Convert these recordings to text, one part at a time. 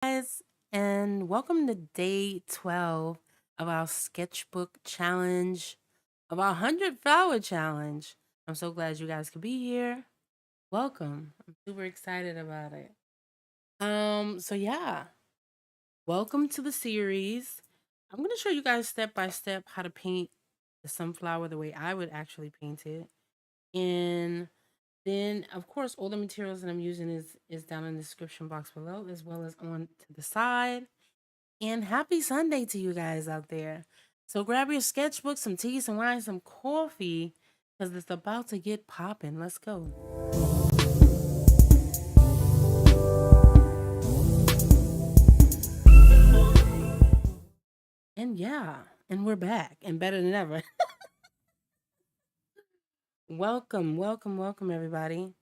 Guys, and welcome to day 12 of our sketchbook challenge, of our 100 flower challenge. I'm so glad you guys could be here. Welcome. I'm super excited about it. So yeah, welcome to the series. I'm going to show you guys step by step how to paint the sunflower the way I would actually paint it. And then, of course, all the materials that I'm using is down in the description box below, as well as on to the side. And happy Sunday to you guys out there. So grab your sketchbook, some tea, some wine, some coffee, because it's about to get popping. Let's go. And yeah, and we're back and better than ever. Welcome, welcome, welcome, everybody.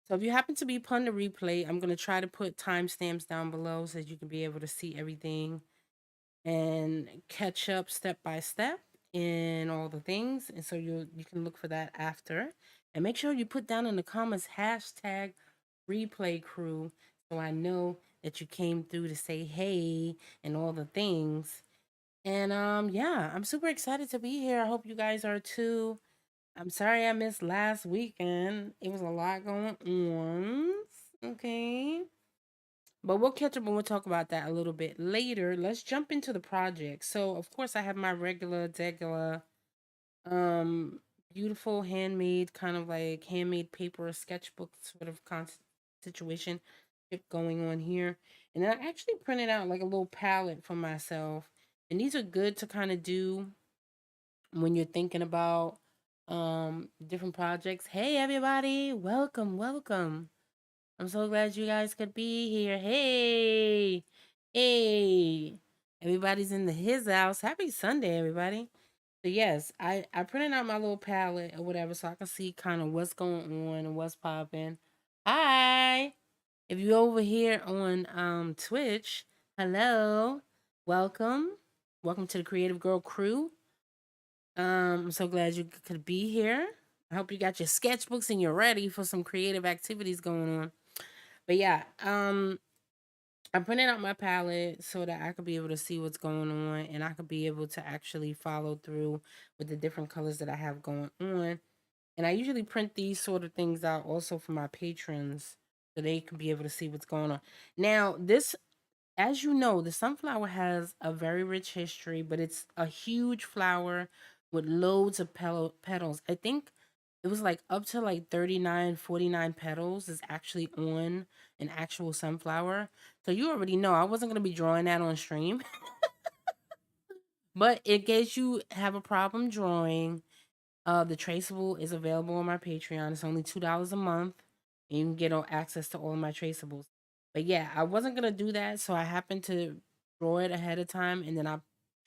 So if you happen to be upon the replay, I'm going to try to put timestamps down below so that you can be able to see everything and catch up step by step in all the things. And so you can look for that after. And make sure you put down in the comments hashtag replay crew so I know that you came through to say hey and all the things. And yeah, I'm super excited to be here. I hope you guys are too. I'm sorry I missed last weekend. It was a lot going on. Okay. But we'll catch up and we'll talk about that a little bit later. Let's jump into the project. So, of course, I have my degular, um, beautiful handmade, kind of like handmade paper sketchbook sort of situation going on here. And then I actually printed out like a little palette for myself. And these are good to kind of do when you're thinking about different projects. Hey everybody, welcome, welcome. I'm so glad you guys could be here. Hey, hey, everybody's in his house. Happy Sunday, everybody. So yes, I printed out my little palette or whatever so I can see kind of what's going on and what's popping. Hi, if you're over here on Twitch, hello, welcome, welcome to the Creative Girl crew. I'm so glad you could be here. I hope you got your sketchbooks and you're ready for some creative activities going on. But yeah, I printed out my palette so that I could be able to see what's going on and I could be able to actually follow through with the different colors that I have going on. And I usually print these sort of things out also for my patrons so they can be able to see what's going on. Now, this, as you know, the sunflower has a very rich history, but it's a huge flower with loads of petals. I think it was like up to like 39, 49 petals is actually on an actual sunflower. So you already know I wasn't going to be drawing that on stream. But in case you have a problem drawing, the traceable is available on my Patreon. It's only $2 a month. And you can get access to all of my traceables. But yeah, I wasn't going to do that. So I happened to draw it ahead of time. And then I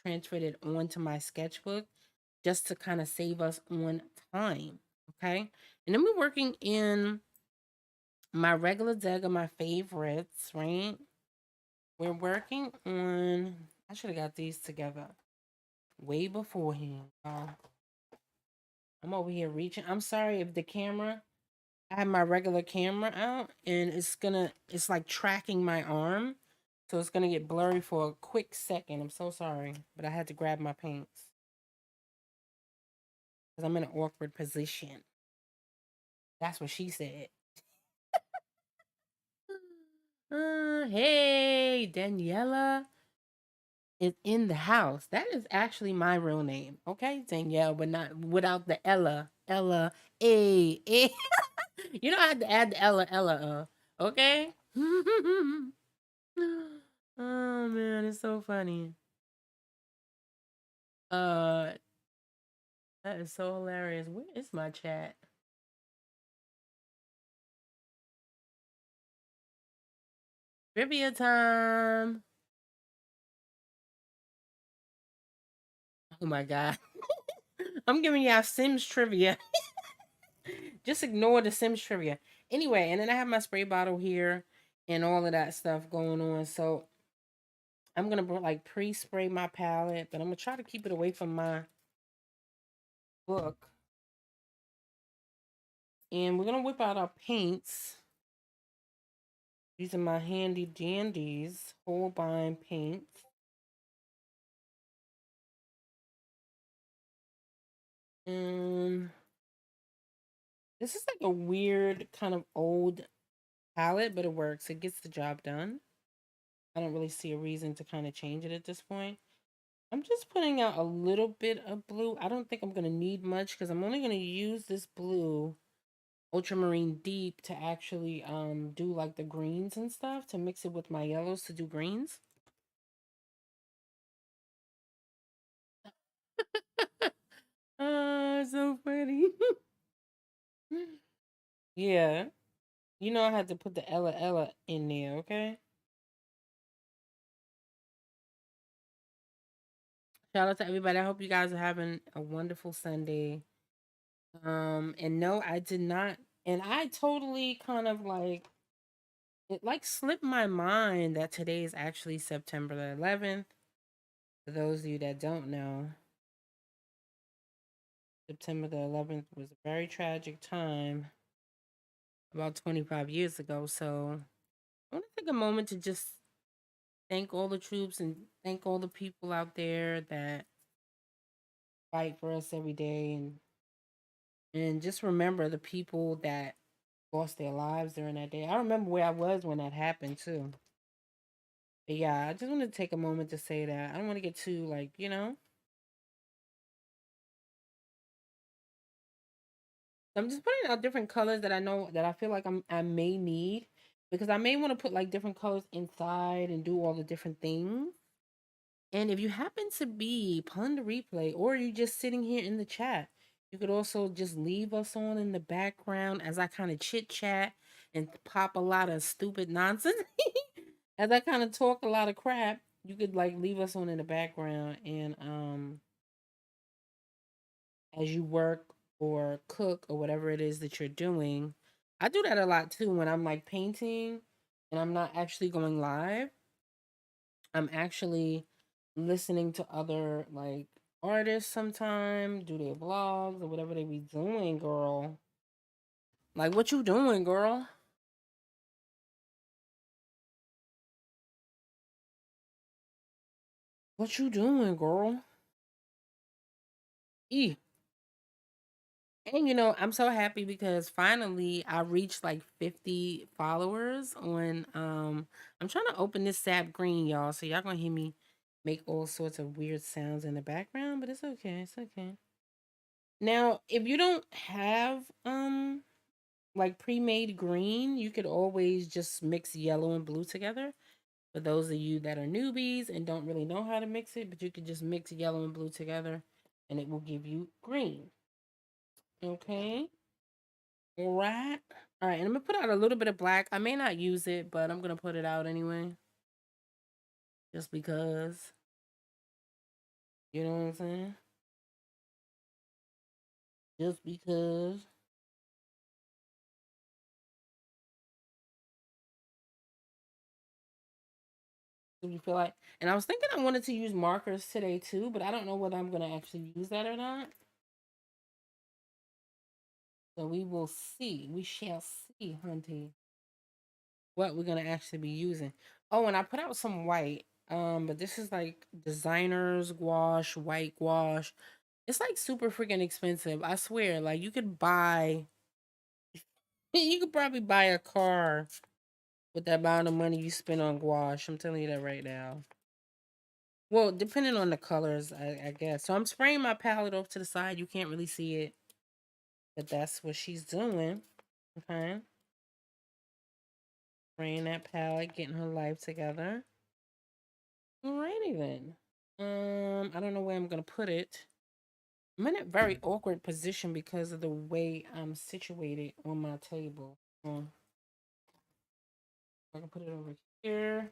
transferred it onto my sketchbook just to kind of save us on time. Okay. And then we're working in my regular deck of my favorites, right? We're working on, I should have got these together way beforehand. I'm over here reaching. I'm sorry if the camera, I have my regular camera out and it's like tracking my arm. So it's gonna get blurry for a quick second. I'm so sorry, but I had to grab my paints because I'm in an awkward position. That's what she said. Hey, Daniela is in the house. That is actually my real name. Okay, Danielle, but not without the Ella. Ella, a. You don't have to add the Ella. Okay. Oh man, it's so funny. Uh, that is so hilarious. Where is my chat? Trivia time. Oh my god. I'm giving y'all Sims trivia. Just ignore the Sims trivia. Anyway, and then I have my spray bottle here and all of that stuff going on. So I'm gonna like pre-spray my palette, but I'm gonna try to keep it away from my book. And we're gonna whip out our paints. These are my handy dandies Holbein paints. Um, this is like a weird kind of old palette, but it works. It gets the job done. I don't really see a reason to kind of change it at this point. I'm just putting out a little bit of blue. I don't think I'm going to need much because I'm only going to use this blue ultramarine deep to actually do like the greens and stuff, to mix it with my yellows to do greens. So funny. Yeah. You know I had to put the 𝐹𝑂𝐿𝑎 in there, okay? Shout out to everybody. I hope you guys are having a wonderful Sunday. And no, I did not, and I totally kind of like, it like slipped my mind that today is actually September the 11th. For those of you that don't know, September the 11th was a very tragic time about 25 years ago. So I want to take a moment to just thank all the troops and thank all the people out there that fight for us every day, and just remember the people that lost their lives during that day. I remember where I was when that happened too. But yeah, I just want to take a moment to say that. I don't want to get too like, I'm just putting out different colors that I know that I feel like I may need, because I may want to put like different colors inside and do all the different things. And if you happen to be pun the replay, or you just sitting here in the chat, you could also just leave us on in the background as I kind of chit chat and pop a lot of stupid nonsense. As I kind of talk a lot of crap, you could like leave us on in the background, and as you work or cook or whatever it is that you're doing. I do that a lot too when I'm like painting and I'm not actually going live. I'm actually listening to other like artists sometime, do their vlogs or whatever they be doing, girl. Like, what you doing, girl? What you doing, girl? E. And I'm so happy because finally I reached like 50 followers on I'm trying to open this sap green, y'all. So y'all gonna hear me make all sorts of weird sounds in the background, but it's okay. It's okay. Now, if you don't have like pre-made green, you could always just mix yellow and blue together. For those of you that are newbies and don't really know how to mix it, but you could just mix yellow and blue together and it will give you green. Okay. All right. All right. And I'm going to put out a little bit of black. I may not use it, but I'm going to put it out anyway. Just because. You know what I'm saying? Just because. If you feel like. And I was thinking I wanted to use markers today too, but I don't know whether I'm going to actually use that or not. So we will see. We shall see, hunty, what we're going to actually be using. Oh, and I put out some white. But this is like designer's gouache, white gouache. It's like super freaking expensive. I swear, like you could probably buy a car with the amount of money you spend on gouache. I'm telling you that right now. Well, depending on the colors, I guess. So I'm spraying my palette off to the side. You can't really see it, but that's what she's doing. Okay. Spraying that palette, getting her life together. Alrighty then. I don't know where I'm gonna put it. I'm in a very awkward position because of the way I'm situated on my table. I can put it over here.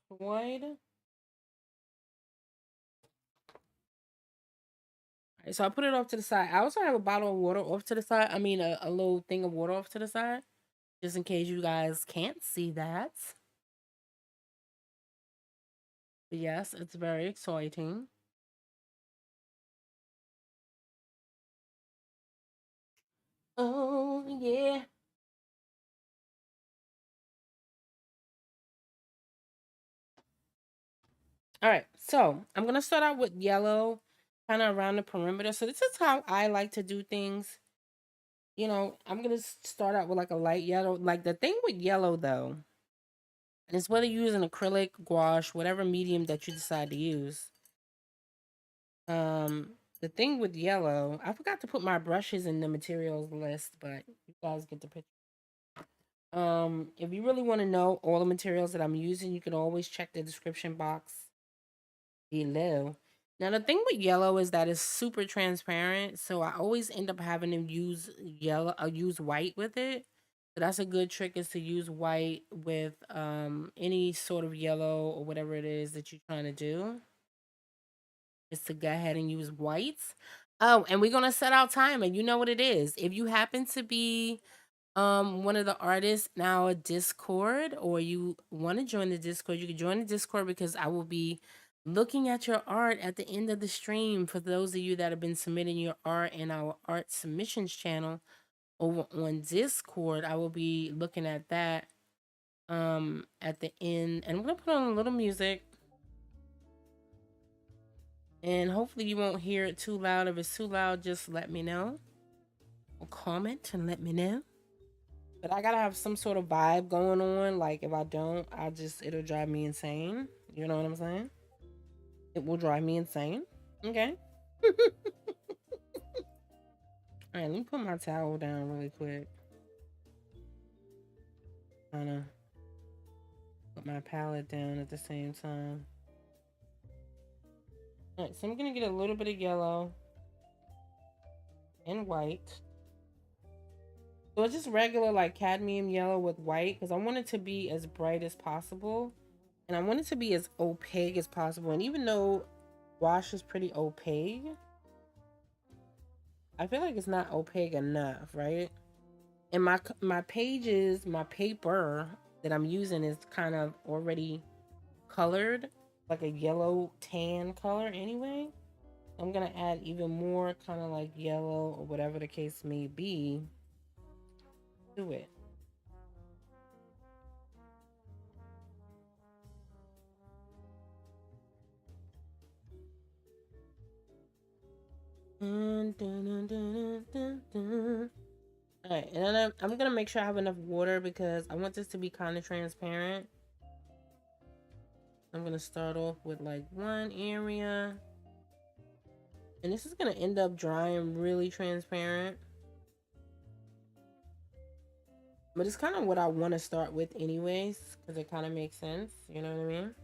White. So I put it off to the side. I also have a bottle of water off to the side. I mean, a little thing of water off to the side, just in case you guys can't see that. But yes, it's very exciting. Oh, yeah. All right, so I'm gonna start out with yellow, kind of around the perimeter. So this is how I like to do things. You know, I'm gonna start out with like a light yellow. Like the thing with yellow though, and it's whether you use an acrylic, gouache, whatever medium that you decide to use. Um, the thing with yellow, I forgot to put my brushes in the materials list, but you guys get the picture. If you really want to know all the materials that I'm using, you can always check the description box below. Now the thing with yellow is that it's super transparent, so I always end up having to use yellow, use white with it. So that's a good trick, is to use white with any sort of yellow or whatever it is that you're trying to do. Is to go ahead and use whites. Oh, and we're gonna set our timer. You know what it is. If you happen to be one of the artists now a Discord, or you want to join the Discord, you can join the Discord, because I will be looking at your art at the end of the stream. For those of you that have been submitting your art in our art submissions channel over on Discord, I will be looking at that at the end, and I'm gonna put on a little music, and hopefully you won't hear it too loud. If it's too loud, just let me know, or comment and let me know. But I gotta have some sort of vibe going on. Like if I don't, it'll drive me insane. You know what I'm saying? It will drive me insane. Okay. All right, let me put my towel down really quick. Kind of put my palette down at the same time. All right, so I'm gonna get a little bit of yellow and white. So it's just regular like cadmium yellow with white, because I want it to be as bright as possible. And I want it to be as opaque as possible. And even though wash is pretty opaque, I feel like it's not opaque enough, right? And my pages, my paper that I'm using is kind of already colored, like a yellow tan color anyway. I'm gonna add even more kind of like yellow, or whatever the case may be, to it. Alright, and then I'm gonna make sure I have enough water, because I want this to be kind of transparent. I'm gonna start off with like one area, and this is gonna end up drying really transparent. But it's kind of what I want to start with anyways, because it kind of makes sense. You know what I mean?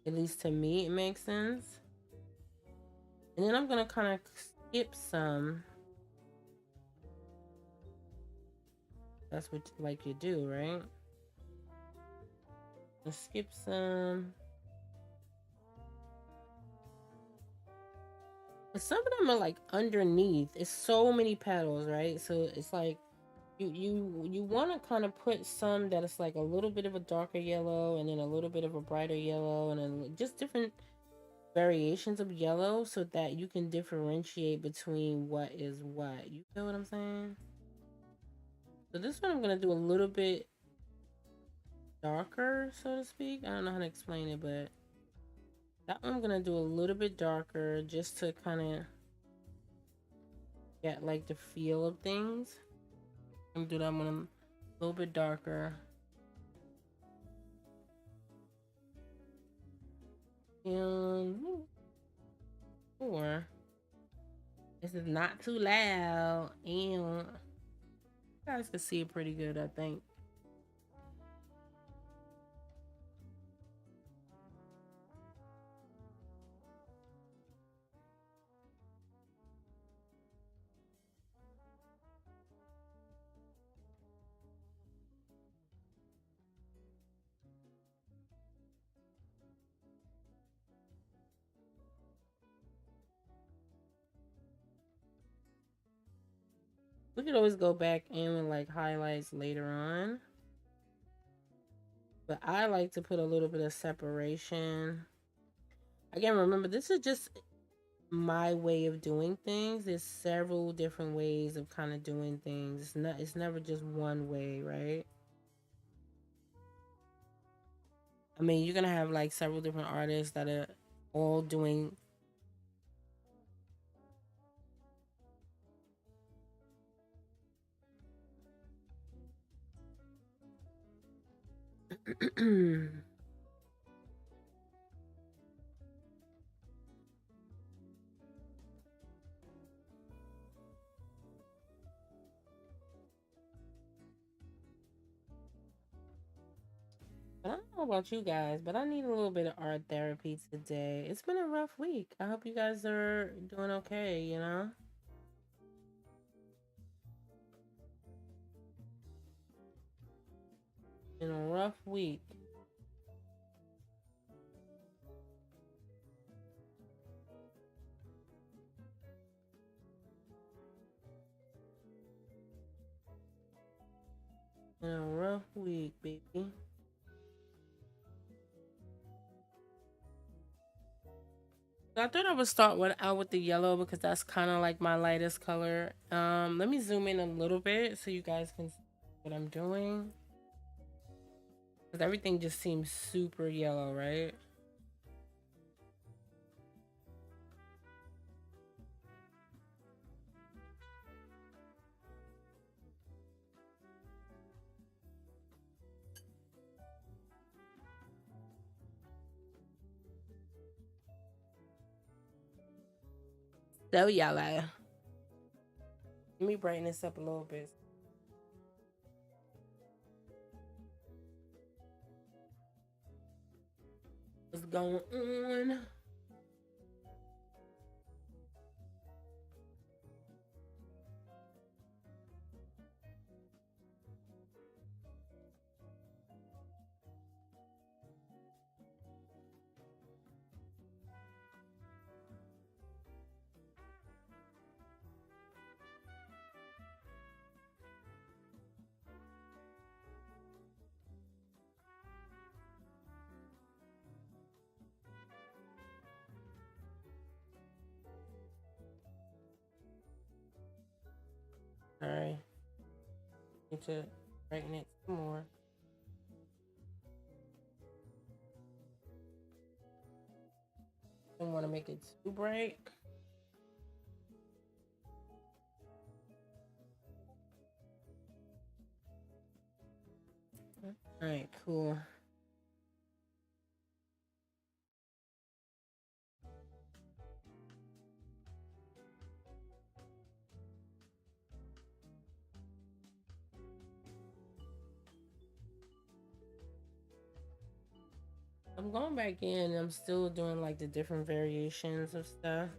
At least to me, it makes sense. And then I'm going to kind of skip some. That's what like you do, right? I'll skip some. But some of them are like underneath. It's so many petals, right? So it's like you want to kind of put some that is like a little bit of a darker yellow, and then a little bit of a brighter yellow, and then just different variations of yellow, so that you can differentiate between what is what. You feel what I'm saying? So this one I'm gonna do a little bit darker, so to speak. I don't know how to explain it, but that one I'm gonna do a little bit darker, just to kind of get like the feel of things. I'm gonna do that one a little bit darker. And four. This is not too loud, and you guys can see it pretty good, I think. We could always go back in with like highlights later on. But I like to put a little bit of separation. Again, remember, this is just my way of doing things. There's several different ways of kind of doing things. It's never just one way, right? I mean, you're gonna have like several different artists that are all doing. I don't know about you guys, but I need a little bit of art therapy today. It's been a rough week. I hope you guys are doing okay, you know? Been a rough week. Been a rough week, baby. So I thought I would start out with the yellow because that's kind of like my lightest color. Let me zoom in a little bit so you guys can see what I'm doing. Because everything just seems super yellow, right? So yellow. Let me brighten this up a little bit. What's going on? All right. Need to brighten it some more. Don't want to make it too bright. All right, cool. I'm going back in. I'm still doing like the different variations of stuff.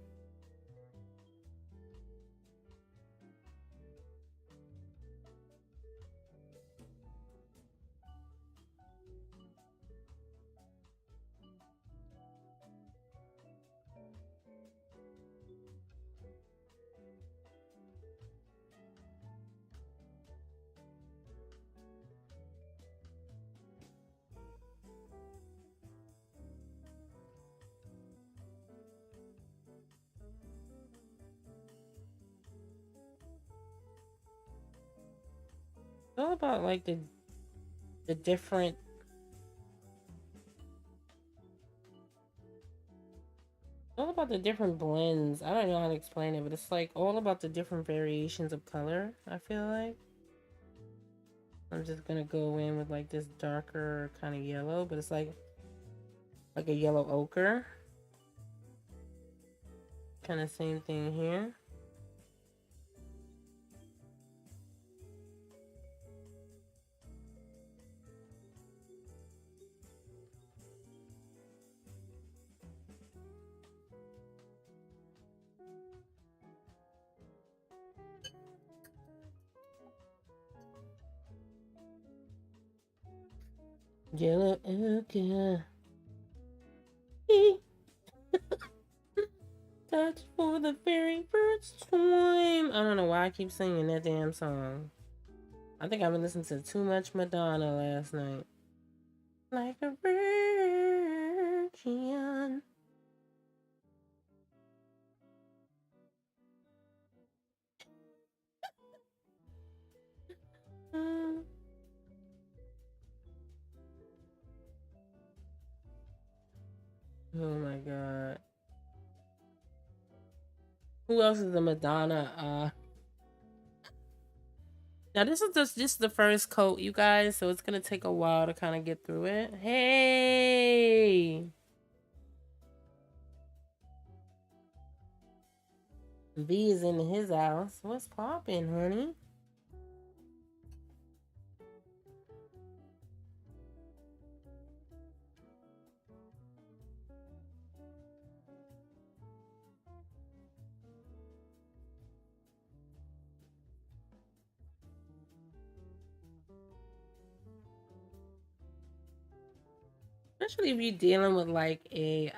It's all about like the different. All about the different blends. I don't know how to explain it, but it's like all about the different variations of color, I feel like. I'm just gonna go in with like this darker kind of yellow, but it's like a yellow ochre. Kind of same thing here. Yellow ochre. Touch for the very first time. I don't know why I keep singing that damn song. I think I've been listening to too much Madonna last night. Like a virgin. Who else is a Madonna? Now this is just the first coat, you guys, so it's gonna take a while to kind of get through it. Hey, V is in his house. What's poppin', honey? Especially if you're dealing with like a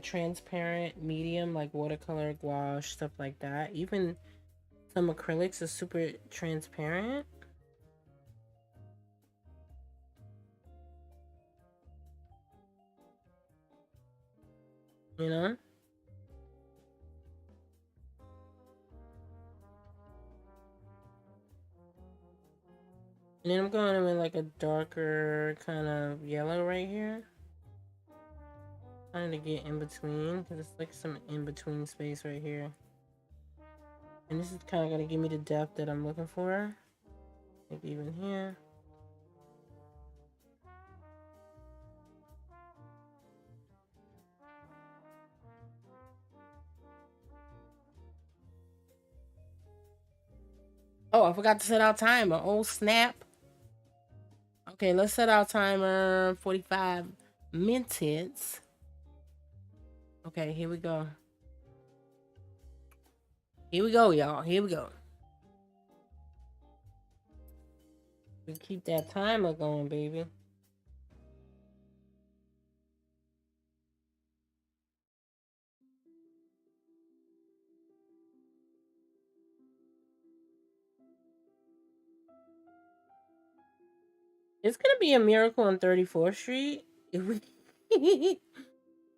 transparent medium, like watercolor, gouache, stuff like that. Even some acrylics are super transparent. You know? And then I'm going in with like a darker kind of yellow right here. Trying to get in between, because it's like some in between space right here. And this is kind of going to give me the depth that I'm looking for. Like even here. Oh, I forgot to set our timer. Oh, snap. Okay, let's set our timer 45 minutes. Okay, here we go. Here we go, y'all. Here we go. We keep that timer going, baby. It's gonna be a miracle on 34th Street if we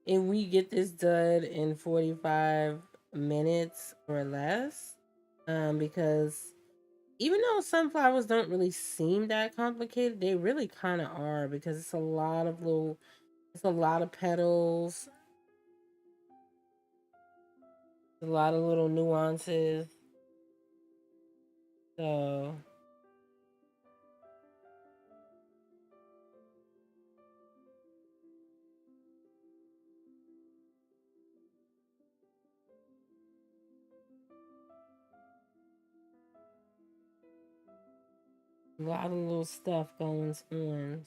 if we get this done in 45 minutes or less. Because even though sunflowers don't really seem that complicated, they really kind of are, because it's a lot of petals, a lot of little nuances. So a lot of little stuff going on.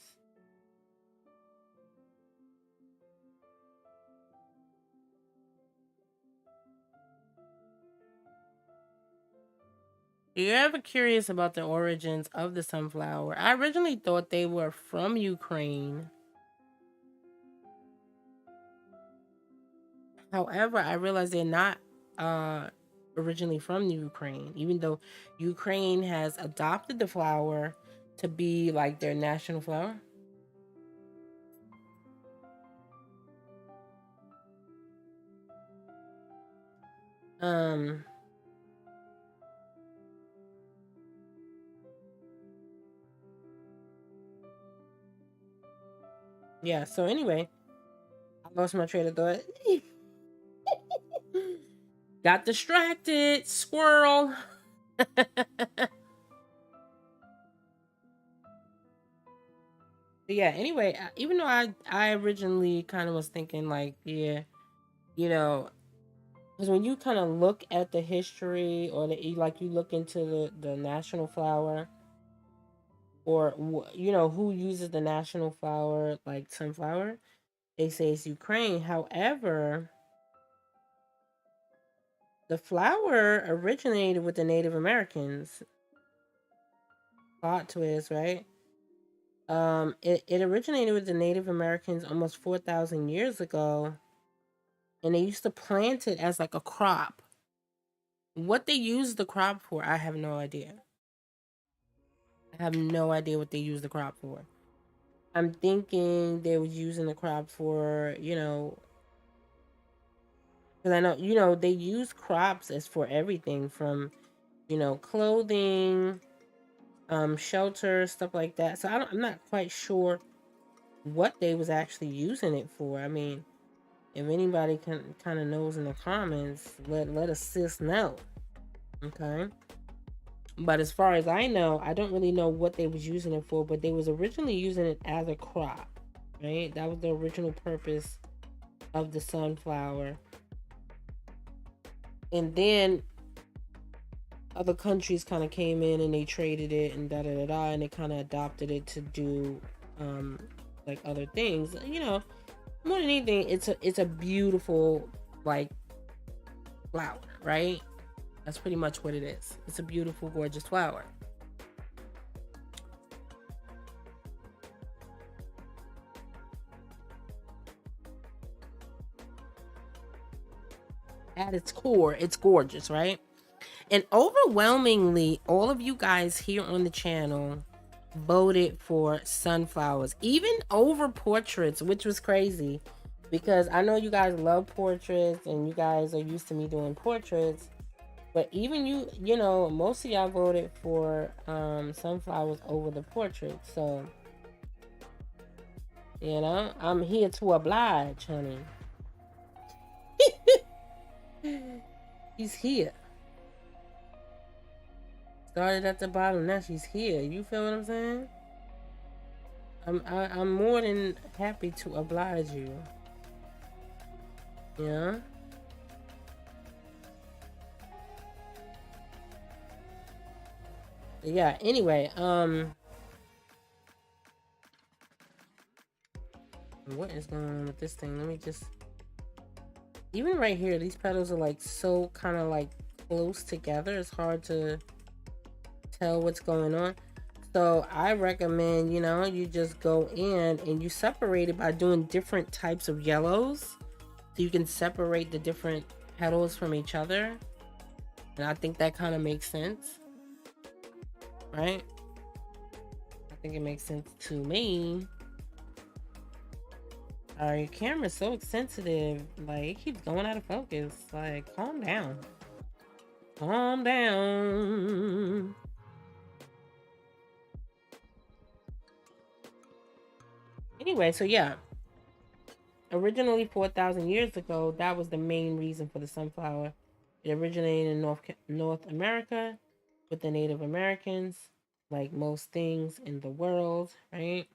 If you're ever curious about the origins of the sunflower, I originally thought they were from Ukraine. However, I realized they're not originally from Ukraine, even though Ukraine has adopted the flower to be like their national flower. Um, yeah, so anyway, I lost my train of thought. Got distracted, squirrel. Yeah, anyway, even though I originally kind of was thinking like, yeah, you know, because when you kind of look at the history, or like you look into the national flower, or who uses the national flower like sunflower, they say it's Ukraine. However, the flower originated with the Native Americans. Plot twist, right? It originated with the Native Americans almost 4,000 years ago, and they used to plant it as like a crop. What they use the crop for, I have no idea. I have no idea what they use the crop for. I'm thinking they was using the crop for, because I know, they use crops as for everything from, clothing, shelter, stuff like that. So I'm not quite sure what they was actually using it for. I mean, If anybody can kind of knows in the comments, let us sis know. Okay. But as far as I know, I don't really know what they was using it for, but they was originally using it as a crop, right? That was the original purpose of the sunflower. And then other countries kind of came in and they traded it and da da da da, and they kind of adopted it to do like other things. You know, more than anything, it's a beautiful like flower, right? That's pretty much what it is. It's a beautiful, gorgeous flower. At its core, it's gorgeous, right? And overwhelmingly, all of you guys here on the channel voted for sunflowers, even over portraits, which was crazy because I know you guys love portraits and you guys are used to me doing portraits. But even you know, most of y'all voted for sunflowers over the portrait. So, you know, I'm here to oblige, honey. He's here. Started at the bottom, now she's here. You feel what I'm saying? I'm more than happy to oblige you. Yeah. Yeah, anyway, what is going on with this thing? Let me just, even right here, these petals are like so kind of like close together. It's hard to tell what's going on. So I recommend, you know, you just go in and you separate it by doing different types of yellows. So you can separate the different petals from each other. And I think that kind of makes sense. Right? I think it makes sense to me. Your camera's so sensitive. Like, it keeps going out of focus. Like, calm down. Calm down. Anyway, so yeah. Originally 4,000 years ago, that was the main reason for the sunflower. It originated in North America with the Native Americans, like most things in the world, right?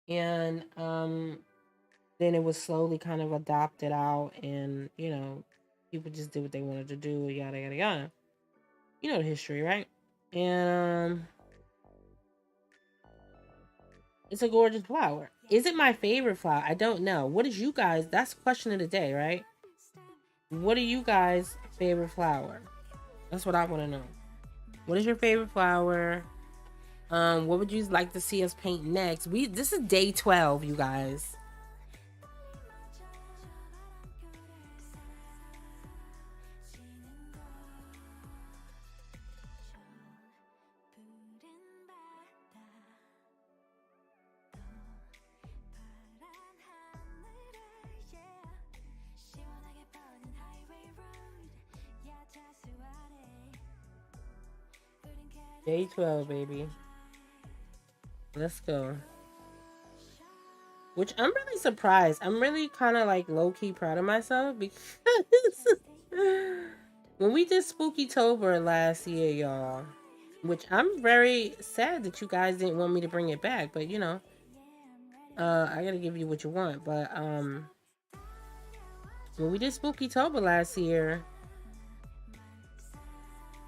And then it was slowly kind of adopted out, and you know, people just did what they wanted to do, yada yada yada. You know the history, right? And it's a gorgeous flower. Is it my favorite flower? I don't know. What is you guys? That's the question of the day, right? What are you guys' favorite flower? That's what I want to know. What is your favorite flower? What would you like to see us paint next? This is day 12, you guys. Day 12, baby. Let's go. Which I'm really surprised. I'm really kind of like low-key proud of myself because when we did Spookytober last year, y'all, which I'm very sad that you guys didn't want me to bring it back, but you know, I gotta give you what you want. But when we did Spookytober last year,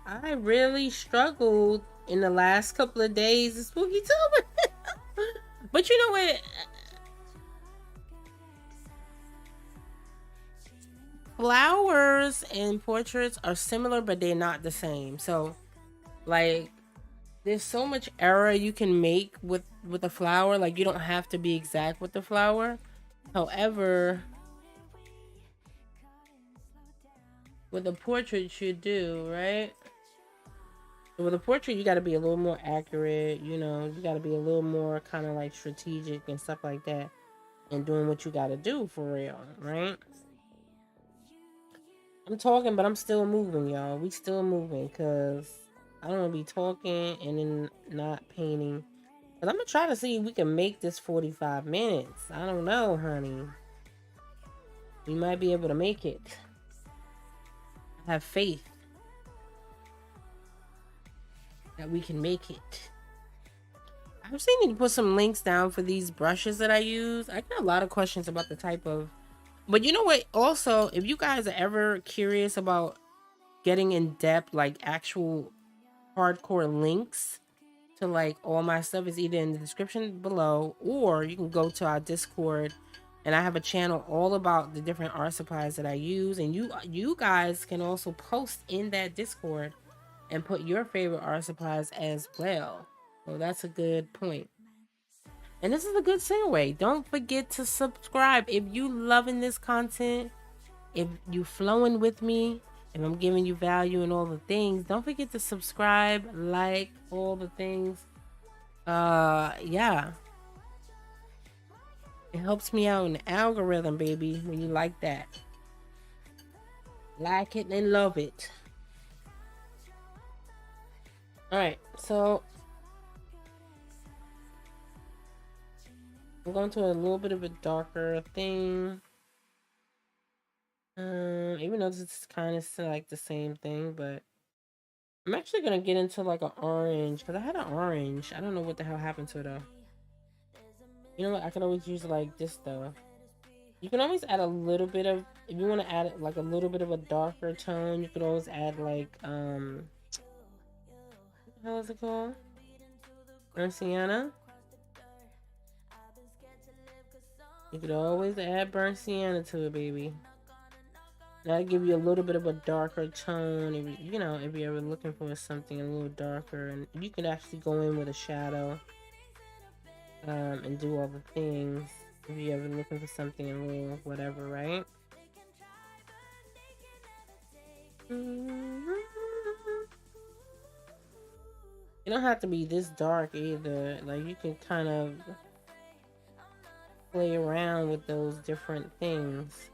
I really struggled in the last couple of days of Spookytober. But you know what? Flowers and portraits are similar, but they're not the same. So, like, there's so much error you can make with a flower. Like, you don't have to be exact with the flower. However, with a portrait, you do, right? With a portrait, you got to be a little more accurate. You know, you got to be a little more kind of like strategic and stuff like that, and doing what you got to do for real, right? I'm talking, but I'm still moving, y'all. We still moving, because I don't want to be talking and then not painting. But I'm going to try to see if we can make this 45 minutes. I don't know, honey. We might be able to make it. I have faith that we can make it. I've seen you put some links down for these brushes that I use. I got a lot of questions about the type of, but you know what? Also, if you guys are ever curious about getting in depth, like actual hardcore links to like all my stuff, is either in the description below, or you can go to our Discord, and I have a channel all about the different art supplies that I use, and you guys can also post in that Discord and put your favorite art supplies as well. So that's a good point. And this is a good segue. Don't forget to subscribe if you loving this content, if you flowing with me, if I'm giving you value and all the things. Don't forget to subscribe, like, all the things. Yeah. It helps me out in the algorithm, baby, when you like that. Like it and love it. Alright, so I'm going to a little bit of a darker thing. Even though this is kind of like the same thing, but I'm actually gonna get into like an orange, because I had an orange. I don't know what the hell happened to it though. You know what? I can always use like this though. You can always add a little bit of, if you want to add like a little bit of a darker tone, you could always add like what the hell is it called? Burnt. You could always add burnt sienna to it, baby. That'll give you a little bit of a darker tone. If you know, if you're ever looking for something a little darker, and you can actually go in with a shadow, and do all the things. If you're ever looking for something a little whatever, right? It don't have to be this dark either. Like, you can kind of play around with those different things.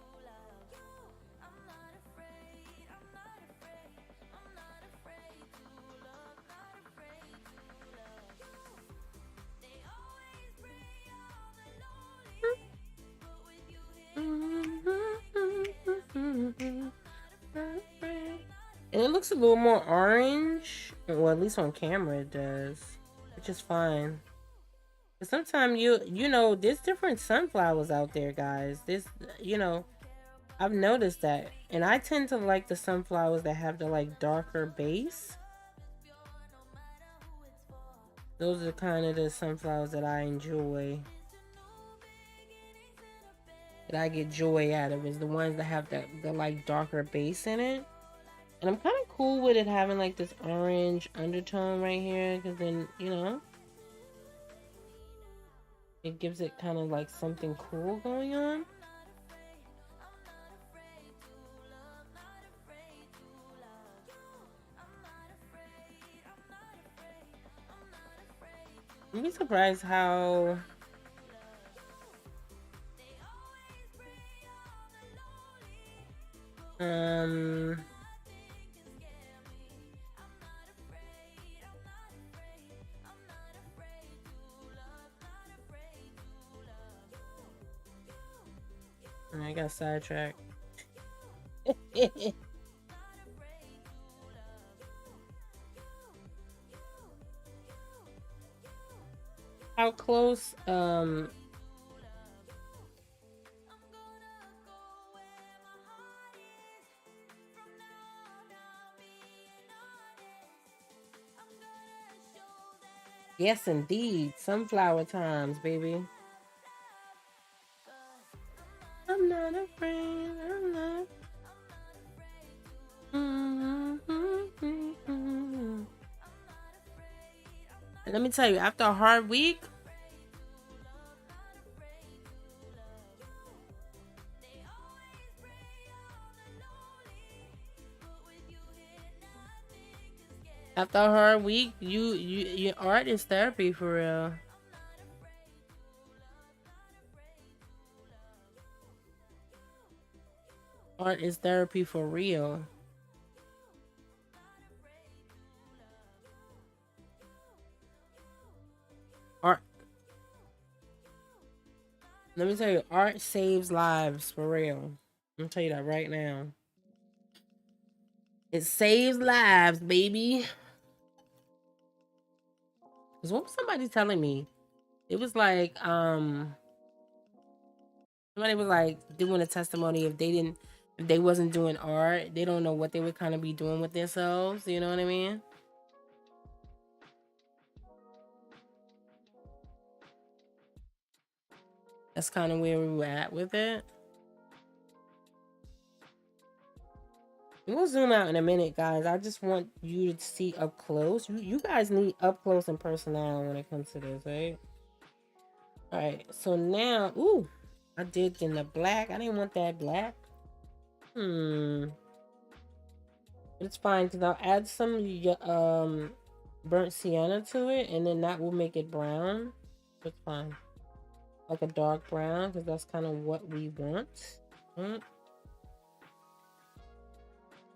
And it looks a little more orange, well, at least on camera it does, which is fine. But sometimes you know, there's different sunflowers out there, guys. This, you know, I've noticed that, and I tend to like the sunflowers that have the like darker base. Those are kind of the sunflowers that I enjoy, that I get joy out of, is the ones that have the like darker base in it. And I'm kind of cool with it having like this orange undertone right here, because then, you know, it gives it kind of like something cool going on. You'd be surprised how I got sidetracked. How close yes, indeed, sunflower times, baby. I'm not afraid. I'm not. Let me tell you, after a hard week, your art is therapy for real. Art is therapy for real. Art. Let me tell you, art saves lives for real. I'll tell you that right now. It saves lives, baby. Because what was somebody telling me? It was like, somebody was like doing a testimony if they wasn't doing art, they don't know what they would kind of be doing with themselves. You know what I mean? That's kind of where we were at with it. We'll zoom out in a minute, guys. I just want you to see up close. You guys need up close and personal when it comes to this, right? All right. So now, ooh, I did in the black. I didn't want that black. It's fine because I'll add some burnt sienna to it, and then that will make it brown. It's fine, like a dark brown, because that's kind of what we want. Right?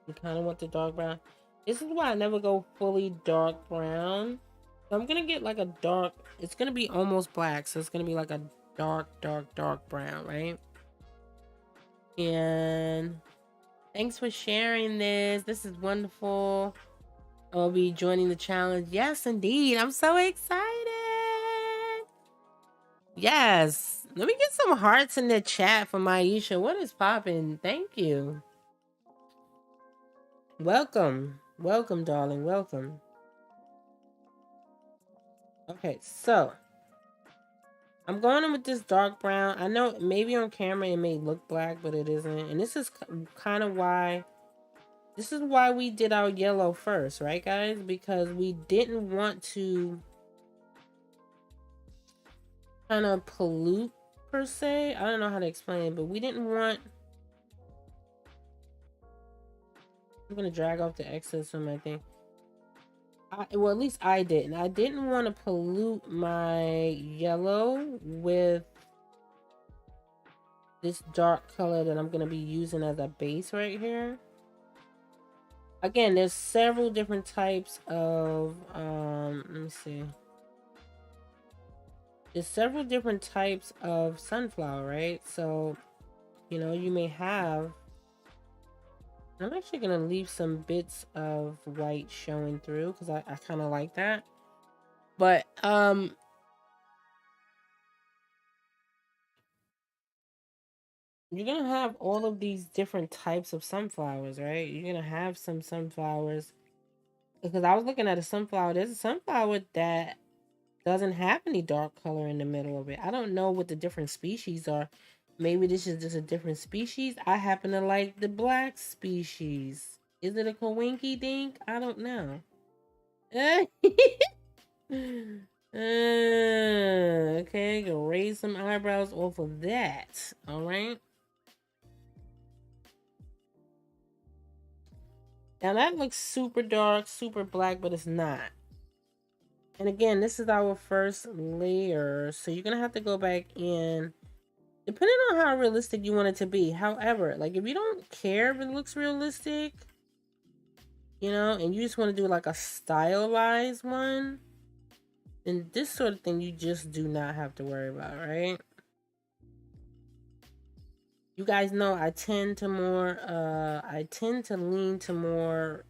We kind of want the dark brown. This is why I never go fully dark brown. So I'm gonna get like a dark. It's gonna be almost black, so it's gonna be like a dark brown, right? And thanks for sharing this. This is wonderful. I'll be joining the challenge. Yes, indeed. I'm so excited. Yes. Let me get some hearts in the chat for Maisha. What is popping? Thank you. Welcome. Welcome, darling. Welcome. Okay, so I'm going in with this dark brown. I know maybe on camera it may look black, but it isn't. And this is kind of why... This is why we did our yellow first, right, guys? Because we didn't want to kind of pollute, per se. I don't know how to explain it, but we didn't want... I'm going to drag off the excess from my thing. Well, at least I didn't. I didn't want to pollute my yellow with this dark color that I'm going to be using as a base right here. Again, there's several different types of, let me see. There's several different types of sunflower, right? So, you know, you may have... I'm actually going to leave some bits of white showing through because I kind of like that. But, you're going to have all of these different types of sunflowers, right? You're going to have some sunflowers. Because I was looking at a sunflower. There's a sunflower that doesn't have any dark color in the middle of it. I don't know what the different species are. Maybe this is just a different species. I happen to like the black species. Is it a coinky dink? I don't know. Okay, go raise some eyebrows off of that. All right. Now that looks super dark, super black, but it's not. And again, this is our first layer. So you're going to have to go back in, depending on how realistic you want it to be. However, like if you don't care if it looks realistic, you know, and you just want to do like a stylized one, then this sort of thing you just do not have to worry about, right? You guys know I tend to lean to more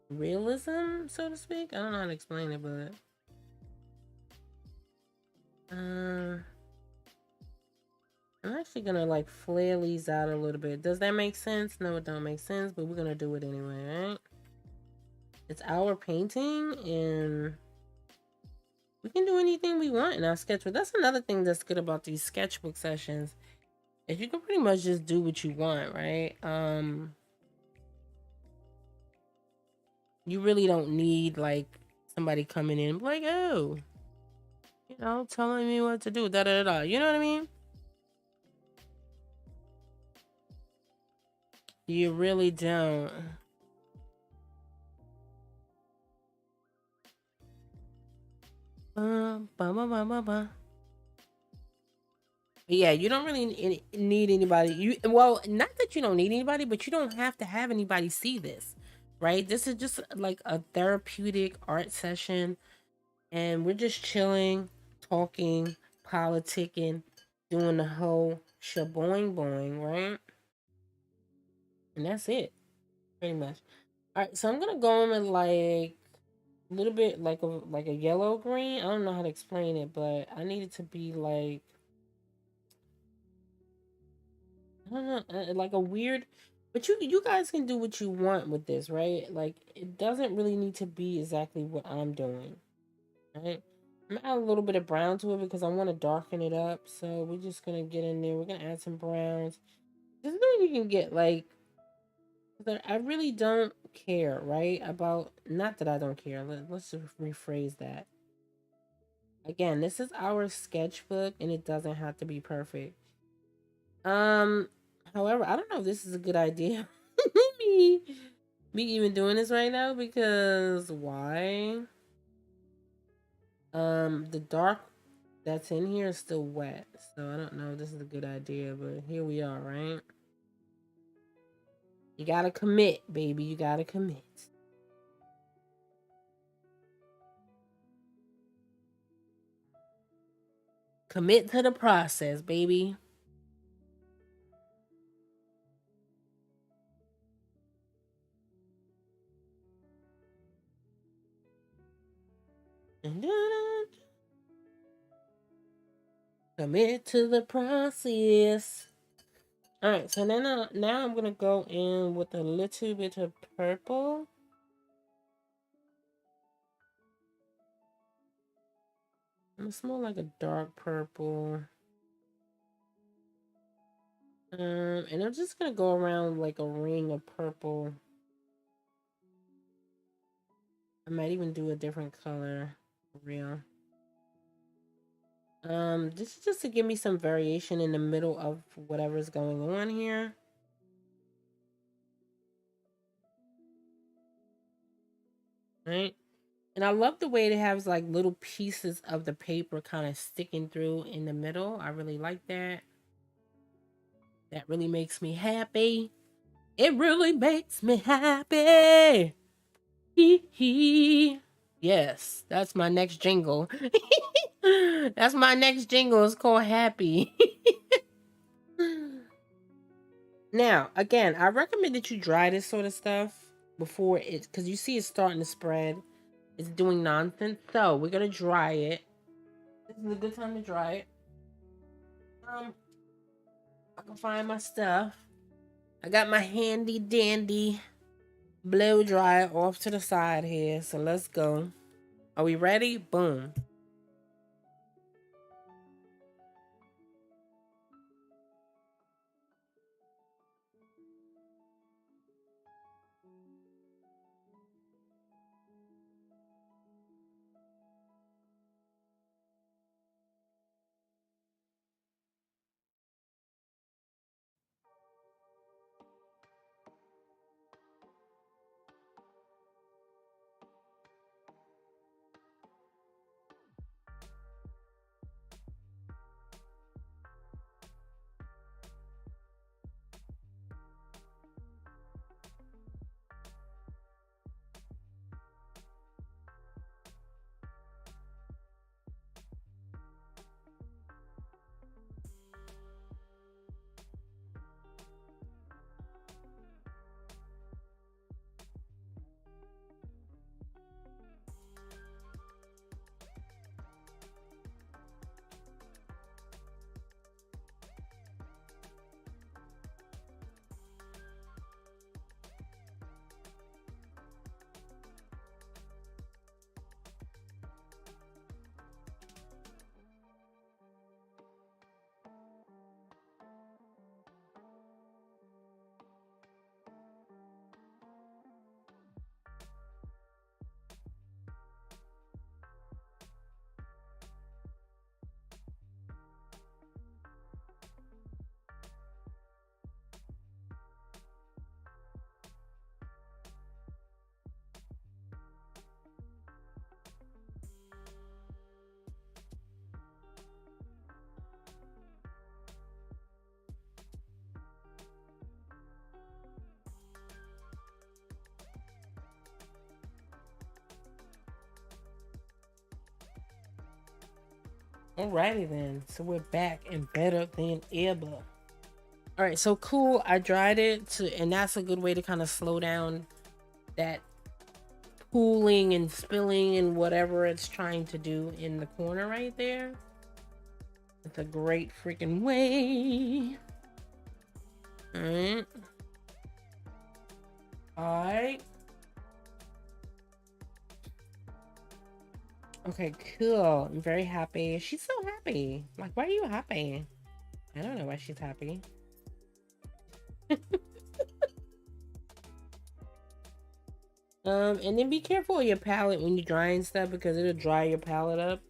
realism, so to speak. I don't know how to explain it, but I'm actually gonna like flare these out a little bit. Does that make sense? No, it don't make sense, but we're gonna do it anyway, right? It's our painting, and we can do anything we want in our sketchbook. That's another thing that's good about these sketchbook sessions, is you can pretty much just do what you want, right? You really don't need like somebody coming in like, oh, you know, telling me what to do, da da da. You know what I mean? You really don't. Yeah, you don't really need anybody. Well, not that you don't need anybody, but you don't have to have anybody see this, right? This is just like a therapeutic art session, and we're just chilling, talking, politicking, doing the whole shaboing boing, right? And that's it, pretty much. All right, so I'm gonna go in with like a little bit like a yellow green. I don't know how to explain it, but I need it to be like, I don't know, like a weird. But you guys can do what you want with this, right? Like it doesn't really need to be exactly what I'm doing, right? I'm gonna add a little bit of brown to it because I want to darken it up. So we're just gonna get in there. We're gonna add some browns. This is what you can get like. I really don't care, right? About, not that I don't care. Let's just rephrase that. Again, this is our sketchbook and it doesn't have to be perfect. Um, However, I don't know if this is a good idea. me, me even doing this right now because why? The dark that's in here is still wet, so I don't know if this is a good idea, but here we are, right? You gotta commit, baby. You gotta commit. Commit to the process, baby. Commit to the process. All right, so then now I'm gonna go in with a little bit of purple. It's more like a dark purple. And I'm just gonna go around like a ring of purple. I might even do a different color for real. This is just to give me some variation in the middle of whatever's going on here. Right? And I love the way it has like little pieces of the paper kind of sticking through in the middle. I really like that. That really makes me happy. It really makes me happy. Hee hee. Yes, that's my next jingle. That's my next jingle. It's called Happy. Now, again, I recommend that you dry this sort of stuff before it, because you see it's starting to spread. It's doing nonsense. So we're gonna dry it. This is a good time to dry it. I can find my stuff. I got my handy dandy blow dryer off to the side here. So let's go. Are we ready? Boom. Alrighty then. So we're back and better than ever. All right, so cool. I dried it and that's a good way to kind of slow down that pooling and spilling and whatever it's trying to do in the corner right there. It's a great freaking way. All right. All right. Okay, cool. I'm very happy. She's so happy. Like, why are you happy? I don't know why she's happy. And then be careful of your palette when you're drying stuff because it'll dry your palette up.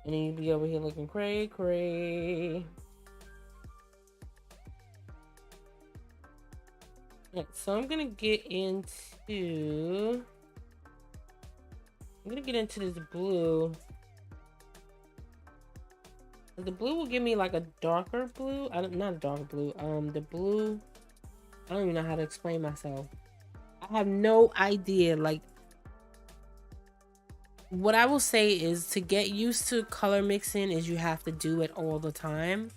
And then you'll be over here looking cray. Yeah, so I'm gonna get into this blue. The blue will give me like a darker blue. Not a darker blue. The blue. I don't even know how to explain myself. I have no idea. Like, what I will say is to get used to color mixing is you have to do it all the time.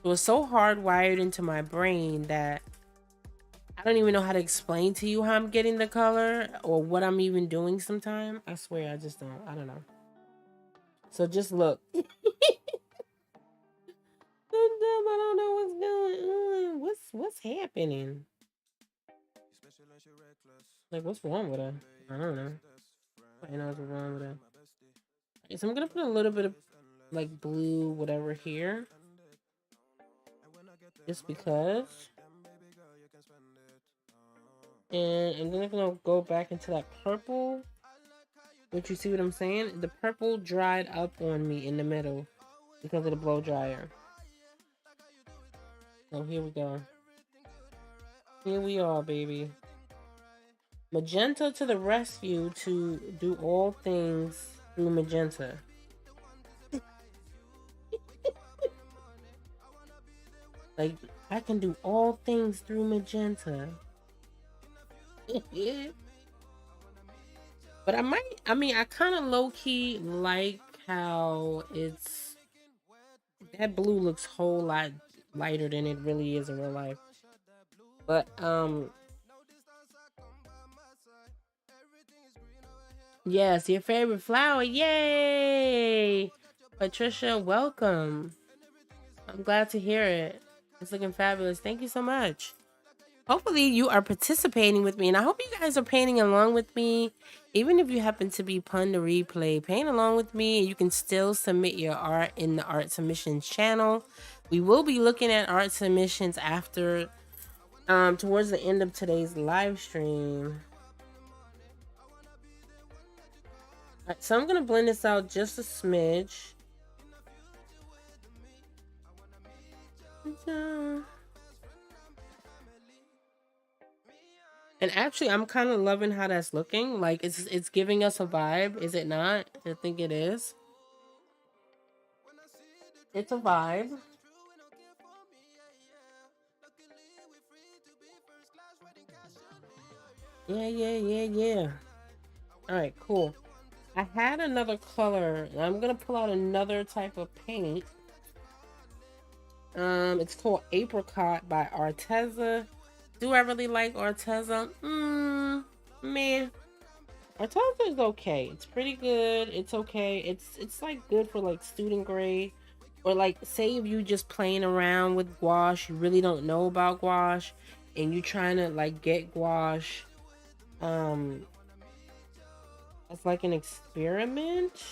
So it's so hardwired into my brain that I don't even know how to explain to you how I'm getting the color or what I'm even doing sometimes. I swear, I just don't. I don't know. So just look. I don't know what's going on. What's happening? Like, what's wrong with her? I don't know. I know what's wrong with her. Okay, so I'm gonna put a little bit of like blue, whatever here, just because. And then I'm gonna go back into that purple. Which, you see what I'm saying? The purple dried up on me in the middle because of the blow dryer. So here we go. Here we are, baby. Magenta to the rescue to do all things through magenta. Like, I can do all things through magenta. But I kind of low-key like how that blue looks a whole lot lighter than it really is in real life. But, yes, your favorite flower. Yay! Patricia, welcome. I'm glad to hear it. It's looking fabulous. Thank you so much. Hopefully you are participating with me, and I hope you guys are painting along with me. Even if you happen to be Pun the Replay, paint along with me. You can still submit your art in the art submissions channel. We will be looking at art submissions after towards the end of today's live stream. Right, so I'm gonna blend this out just a smidge. And actually, I'm kind of loving how that's looking. Like, it's giving us a vibe, is it not? I think it is. It's a vibe. Yeah. All right, cool. I had another color. I'm gonna pull out another type of paint. It's called Apricot by Arteza. Do I really like Arteza? Man, Arteza is okay. It's pretty good. It's okay. It's like good for like student grade, or like say if you just playing around with gouache, you really don't know about gouache, and you trying to like get gouache, as like an experiment.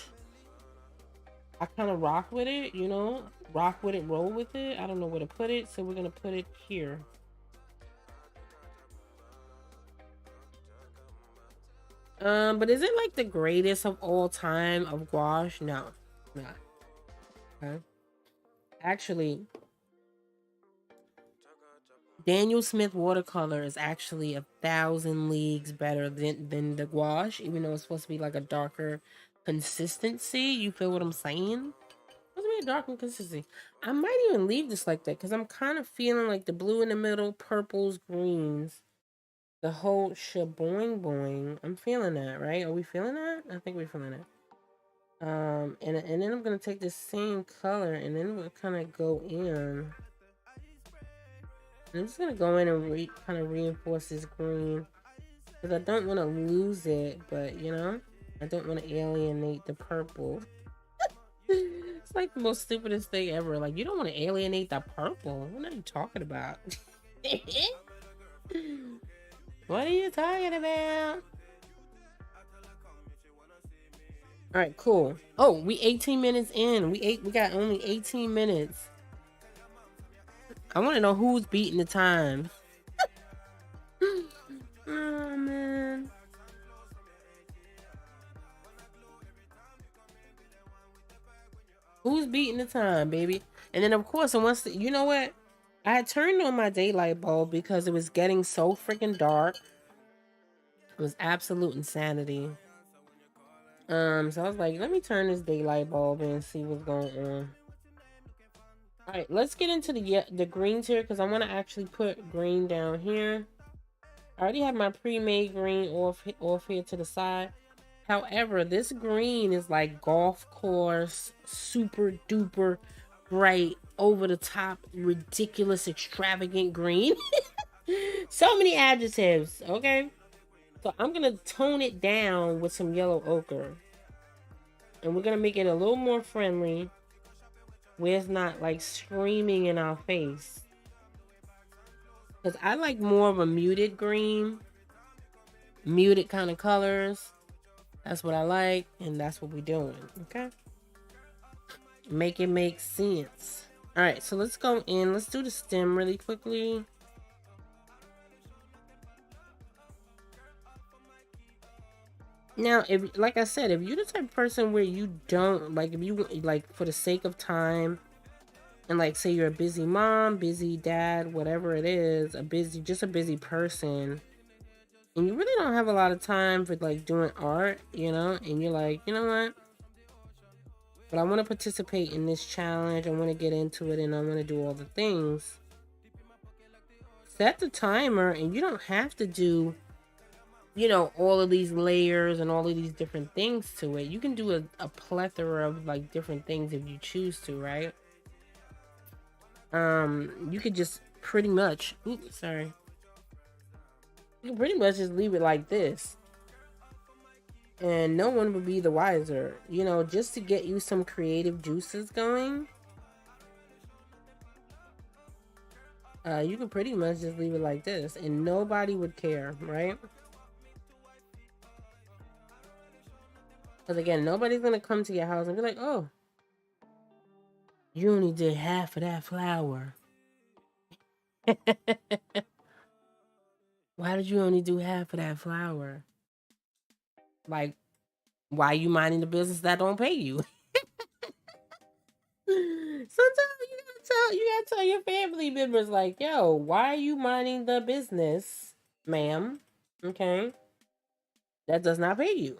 I kind of rock with it, you know, rock with it, roll with it. I don't know where to put it, so we're gonna put it here. But is it like the greatest of all time of gouache? No, not. Okay. Actually, Daniel Smith watercolor is actually 1,000 leagues better than the gouache, even though it's supposed to be like a darker consistency. You feel what I'm saying? It's supposed to be a darker consistency. I might even leave this like that because I'm kind of feeling like the blue in the middle, purples, greens, the whole shaboing boing. I'm feeling that, right? Are we feeling that? I think we're feeling it. And then I'm gonna take this same color and then we'll kind of go in. I'm just gonna go in and kind of reinforce this green because I don't want to lose it, but you know, I don't want to alienate the purple. It's like the most stupidest thing ever. Like, you don't want to alienate the purple. What are you talking about? What are you talking about? All right, cool. Oh, we 18 minutes in. We got only 18 minutes. I want to know who's beating the time. Oh man. Who's beating the time, baby? And then of course, and once you know what? I had turned on my daylight bulb because it was getting so freaking dark. It was absolute insanity. So I was like, let me turn this daylight bulb in and see what's going on. All right, let's get into the greens here because I want to actually put green down here. I already have my pre-made green off here to the side. However, this green is like golf course, super duper bright, over the top, ridiculous, extravagant green. So many adjectives, okay? So I'm gonna tone it down with some yellow ochre. And we're gonna make it a little more friendly where it's not like screaming in our face. Because I like more of a muted green, muted kind of colors. That's what I like, and that's what we're doing, okay? Make it make sense. All right, so let's go in. Let's do the stem really quickly. Now, if, like I said, if you're the type of person where you don't, like, if you, like, for the sake of time, and, like, say you're a busy mom, busy dad, whatever it is, just a busy person, and you really don't have a lot of time for, like, doing art, you know, and you're like, you know what? But I want to participate in this challenge. I want to get into it, and I want to do all the things. Set the timer, and you don't have to do, you know, all of these layers and all of these different things to it. You can do a plethora of like different things if you choose to, right? You could just pretty much, oops, sorry. You can pretty much just leave it like this. And no one would be the wiser, you know, just to get you some creative juices going. You can pretty much just leave it like this and nobody would care, right? Because again, nobody's gonna come to your house and be like, oh, you only did half of that flower. Why did you only do half of that flower? Like, why you minding the business that don't pay you? Sometimes you gotta tell your family members like, yo, why are you minding the business, ma'am? Okay, that does not pay you.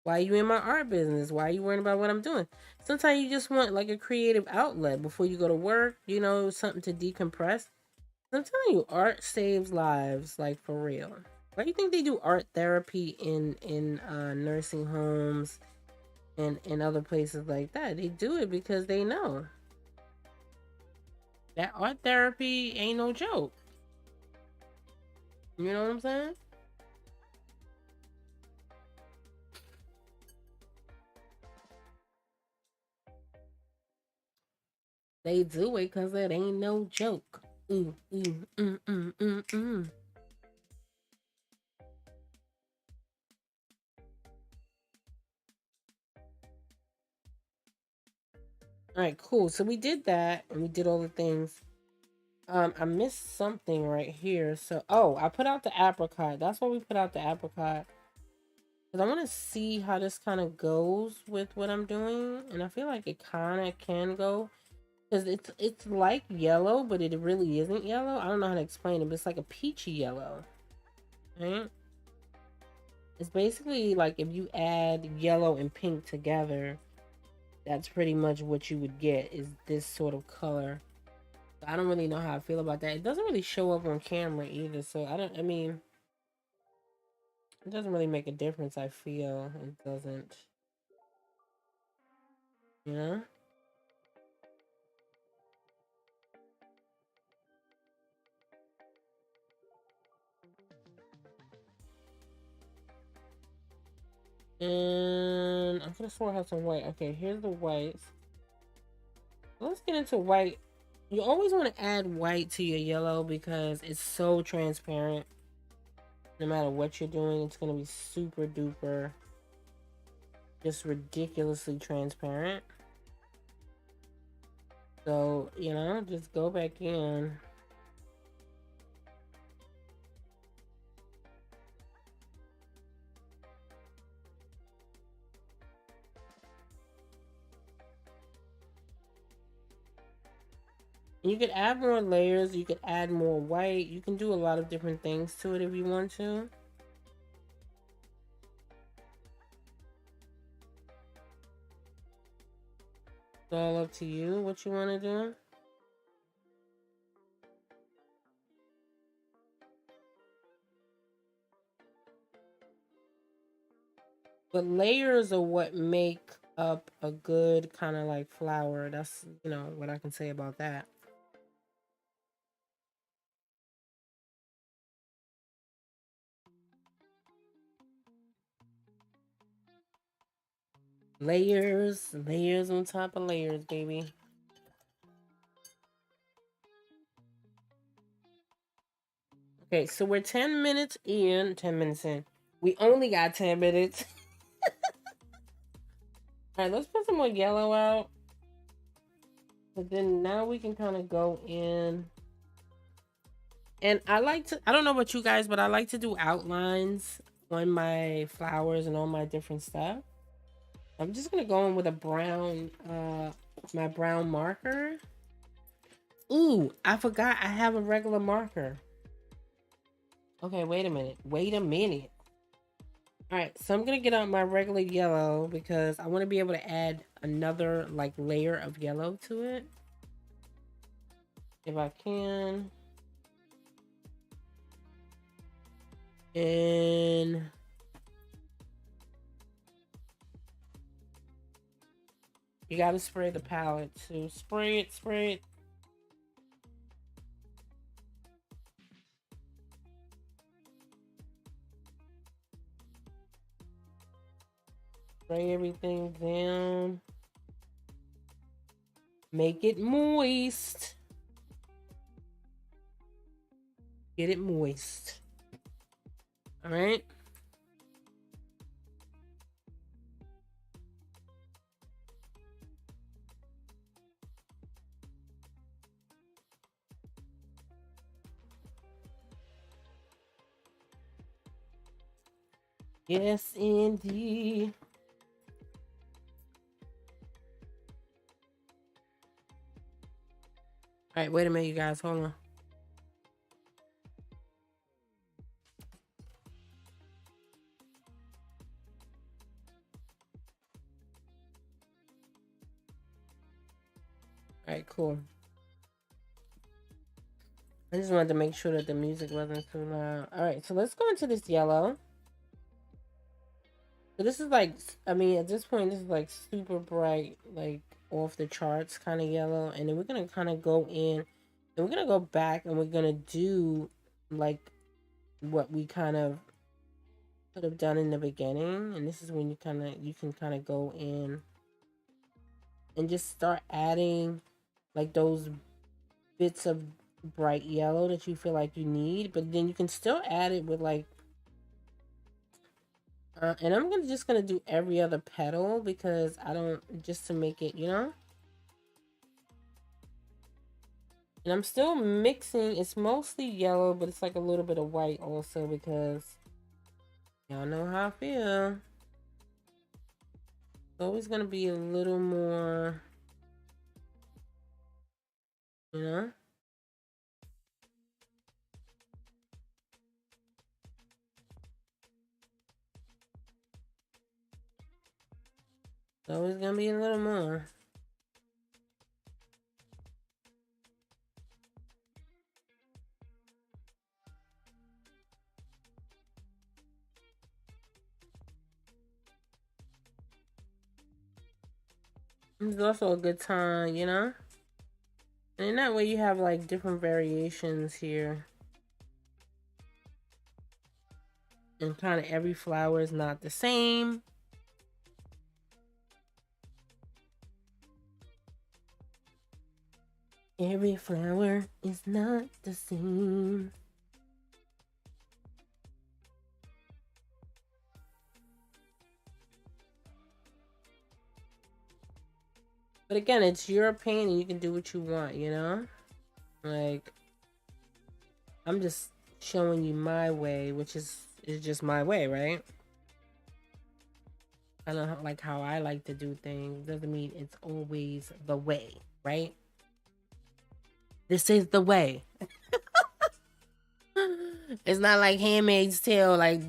Why are you in my art business? Why are you worrying about what I'm doing? Sometimes you just want like a creative outlet before you go to work, you know, something to decompress. I'm telling you, art saves lives, like for real. Why do you think they do art therapy in nursing homes and other places like that? They do it because they know that art therapy ain't no joke. You know what I'm saying? They do it because it ain't no joke. All right, cool. So we did that and we did all the things. I missed something right here. So, oh, I put out the apricot. That's why we put out the apricot. Because I want to see how this kind of goes with what I'm doing. And I feel like it kind of can go. Because it's like yellow, but it really isn't yellow. I don't know how to explain it, but it's like a peachy yellow. Right? It's basically like if you add yellow and pink together, that's pretty much what you would get is this sort of color. I don't really know how I feel about that. It doesn't really show up on camera either, so I mean, it doesn't really make a difference, I feel. It doesn't. You know? And I could have sworn I had some white. Okay, here's the whites. Let's get into white. You always want to add white to your yellow because it's so transparent. No matter what you're doing, it's going to be super duper, just ridiculously transparent. So, you know, just go back in. You could add more layers, you could add more white, you can do a lot of different things to it if you want to. It's all up to you what you want to do. But layers are what make up a good kind of like flower. That's, you know, what I can say about that. Layers, layers on top of layers, baby. Okay, so we're 10 minutes in. 10 minutes in. We only got 10 minutes. All right, let's put some more yellow out. But then now we can kind of go in. And I like to, I don't know about you guys, but I like to do outlines on my flowers and all my different stuff. I'm just going to go in with a brown, my brown marker. Ooh, I forgot I have a regular marker. Okay, wait a minute. Wait a minute. All right, so I'm going to get out my regular yellow because I want to be able to add another like layer of yellow to it. If I can. And you got to spray the palette too. Spray it, spray it. Spray everything down. Make it moist. Get it moist. All right. Yes, indeed. All right, wait a minute, you guys. Hold on. All right, cool. I just wanted to make sure that the music wasn't too loud. All right, so let's go into this yellow. So this is like, I mean, at this point, this is like super bright, like off the charts kind of yellow. And then we're going to kind of go in and we're going to go back and we're going to do like what we kind of could have done in the beginning. And this is when you can kind of go in and just start adding like those bits of bright yellow that you feel like you need. But then you can still add it with like, and I'm just gonna do every other petal because I don't, just to make it, you know. And I'm still mixing. It's mostly yellow, but it's like a little bit of white also because y'all know how I feel. It's always gonna be a little more, you know. It's always gonna be a little more. It's also a good time, you know? And in that way you have like different variations here. And kind of every flower is not the same. Every flower is not the same. But again, it's your paint and you can do what you want, you know? Like, I'm just showing you my way, which is just my way, right? I don't know, like how I like to do things. Doesn't mean it's always the way, right? This is the way. It's not like Handmaid's Tale, like,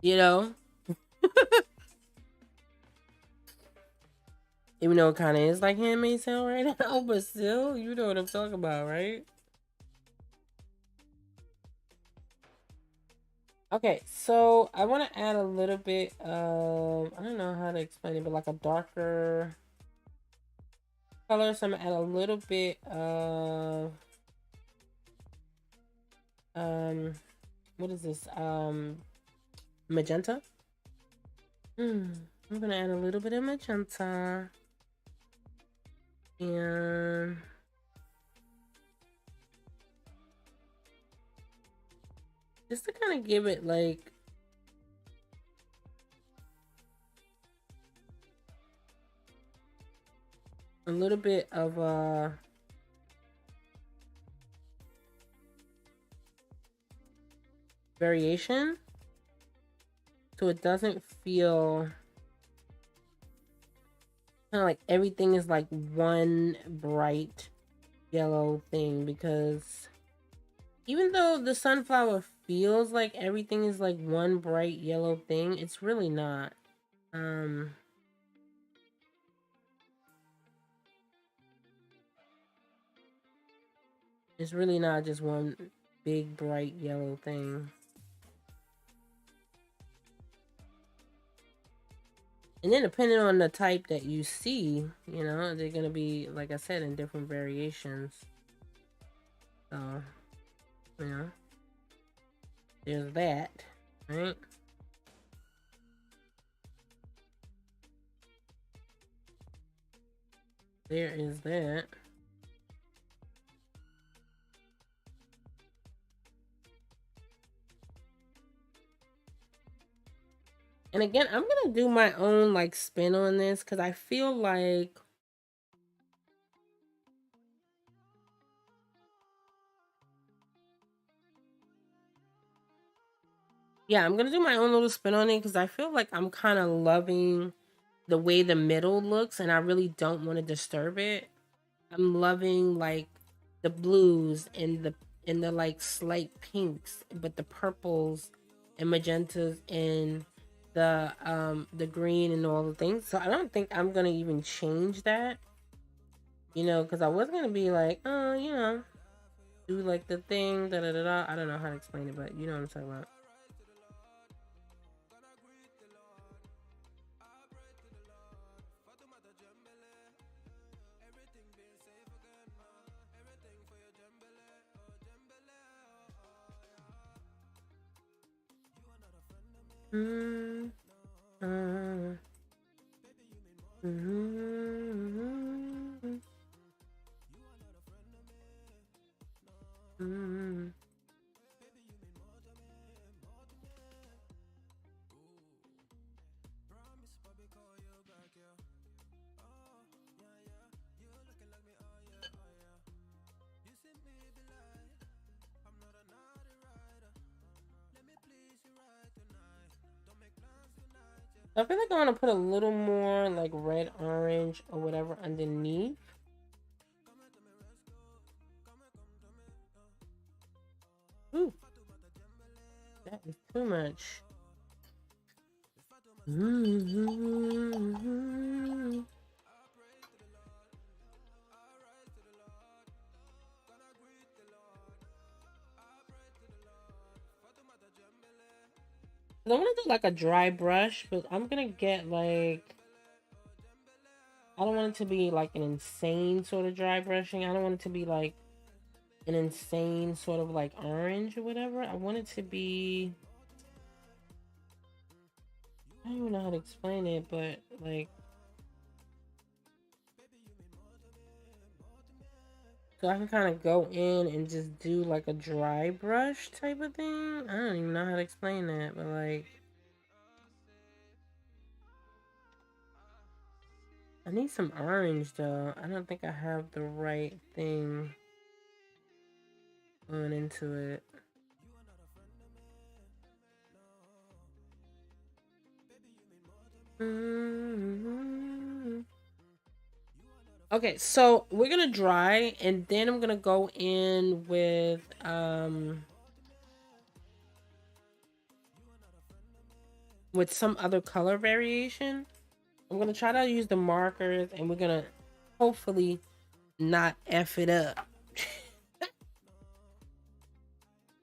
you know? Even though it kind of is like Handmaid's Tale right now, but still, you know what I'm talking about, right? Okay, so I want to add a little bit of, I don't know how to explain it, but like a darker color. So I'm going to add a little bit of, what is this? Magenta. I'm going to add a little bit of magenta. And just to kind of give it like a little bit of variation, so it doesn't feel kind of like everything is like one bright yellow thing, because even though the sunflower feels like everything is like one bright yellow thing, it's really not. It's really not just one big bright yellow thing. And then depending on the type that you see, you know, they're gonna be, like I said, in different variations. So, you know, there's that, right? There is that. And again, I'm gonna do my own like spin on this, because I feel like yeah, I'm gonna do my own little spin on it, because I feel like I'm kind of loving the way the middle looks, and I really don't want to disturb it. I'm loving like the blues and the like slight pinks, but the purples and magentas and the green and all the things. So I don't think I'm gonna even change that, you know, because I was gonna be like, oh, you know, do like the thing, da da da da. I don't know how to explain it, but you know what I'm talking about. Mm, uh, mm, mm. I feel like I want to put a little more like red, orange, or whatever underneath. Ooh, that is too much. I want to do like a dry brush, but I'm gonna get like, I don't want it to be like an insane sort of dry brushing. I don't want it to be like an insane sort of like orange or whatever. I want it to be, I don't even know how to explain it, but like, So I can kind of go in and just do like a dry brush type of thing. I don't even know how to explain that, but like, I need some orange though. I don't think I have the right thing going into it. Okay, so we're gonna dry and then I'm gonna go in with some other color variation. I'm gonna try to use the markers and we're gonna hopefully not F it up.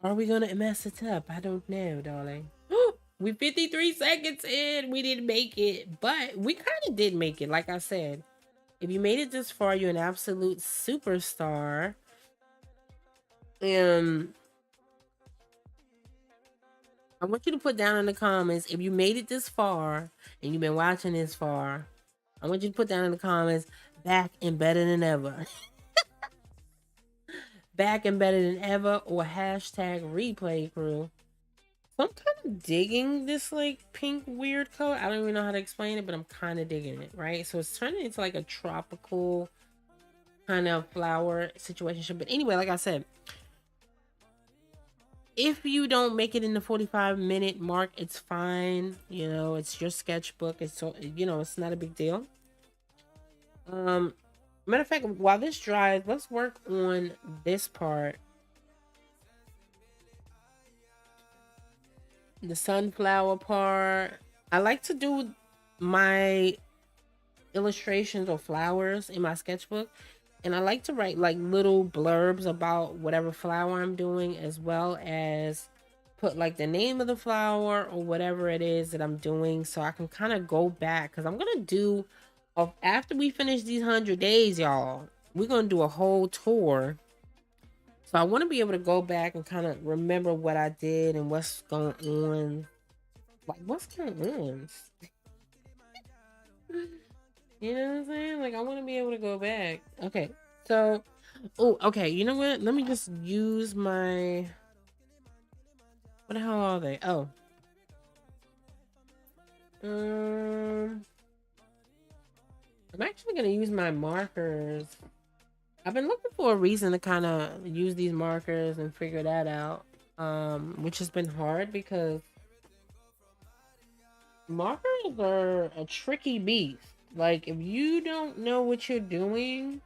Are we gonna mess it up? I don't know, darling. We 53 seconds in. We didn't make it, but we kind of did make it. Like I said, if you made it this far, you're an absolute superstar. I want you to put down in the comments if you made it this far and you've been watching this far. I want you to put down in the comments, back and better than ever. Back and better than ever, or hashtag replay crew. So I'm kind of digging this like pink weird color. I don't even know how to explain it, but I'm kind of digging it, right? So it's turning into like a tropical kind of flower situation. But anyway, like I said, if you don't make it in the 45-minute mark, it's fine. You know, it's your sketchbook. It's so, you know, it's not a big deal. Matter of fact, while this dries, let's work on this part. The sunflower part. I like to do my illustrations or flowers in my sketchbook, and I like to write like little blurbs about whatever flower I'm doing, as well as put like the name of the flower or whatever it is that I'm doing, so I can kind of go back, because I'm gonna do after we finish these 100 days, y'all, we're gonna do a whole tour. So I want to be able to go back and kind of remember what I did and what's going on. Like, what's going on? You know what I'm saying? Like, I want to be able to go back. Okay, so, oh, okay, you know what? Let me just use my, what the hell are they? Oh. I'm actually going to use my markers. I've been looking for a reason to kind of use these markers and figure that out, which has been hard because markers are a tricky beast. Like, if you don't know what you're doing,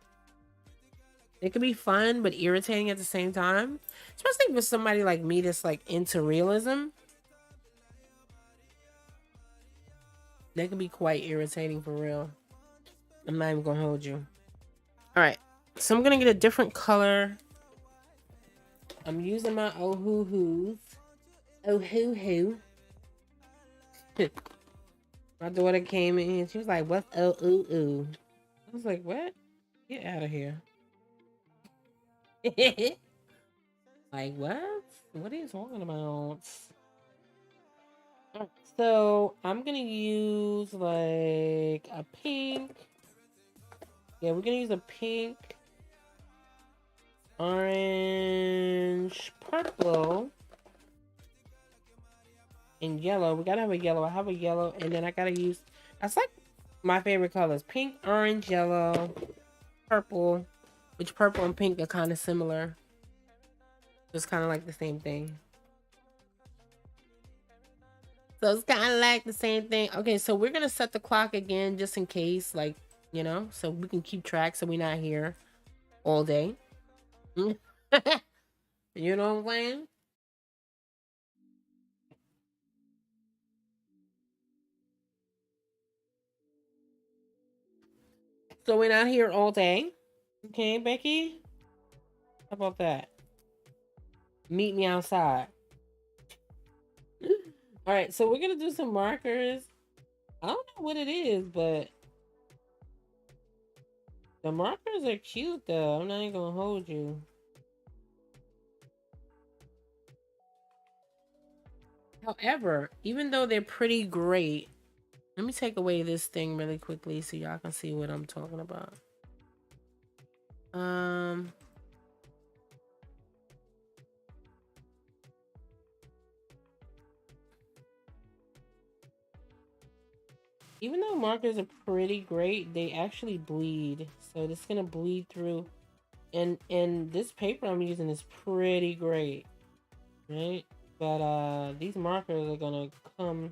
it can be fun but irritating at the same time, especially for somebody like me that's like into realism. That can be quite irritating for real. I'm not even gonna hold you. All right, so I'm gonna get a different color. I'm using my 𝐽𝑜𝑖𝑛. My daughter came in and she was like, "What's 𝐽𝑜𝐿𝐿𝑂𝑊?" I was like, "What? Get out of here." Like, what? What are you talking about? Right, so I'm gonna use like a pink. Yeah, we're gonna use a pink, orange, purple, and yellow. We gotta have a yellow. I have a yellow, and then I gotta use, that's like my favorite colors: pink, orange, yellow, purple, which purple and pink are kind of similar. It's kind of like the same thing. So it's kind of like the same thing. Okay, so we're gonna set the clock again just in case, like, you know, so we can keep track so we're not here all day. You know what I'm saying? So we're not here all day. Okay, Becky? How about that? Meet me outside. All right, so we're gonna do some markers. I don't know what it is, but the markers are cute though. I'm not even gonna hold you. However, even though they're pretty great, let me take away this thing really quickly so y'all can see what I'm talking about. Even though markers are pretty great, they actually bleed. So this is gonna bleed through. And this paper I'm using is pretty great, right? But these markers are gonna come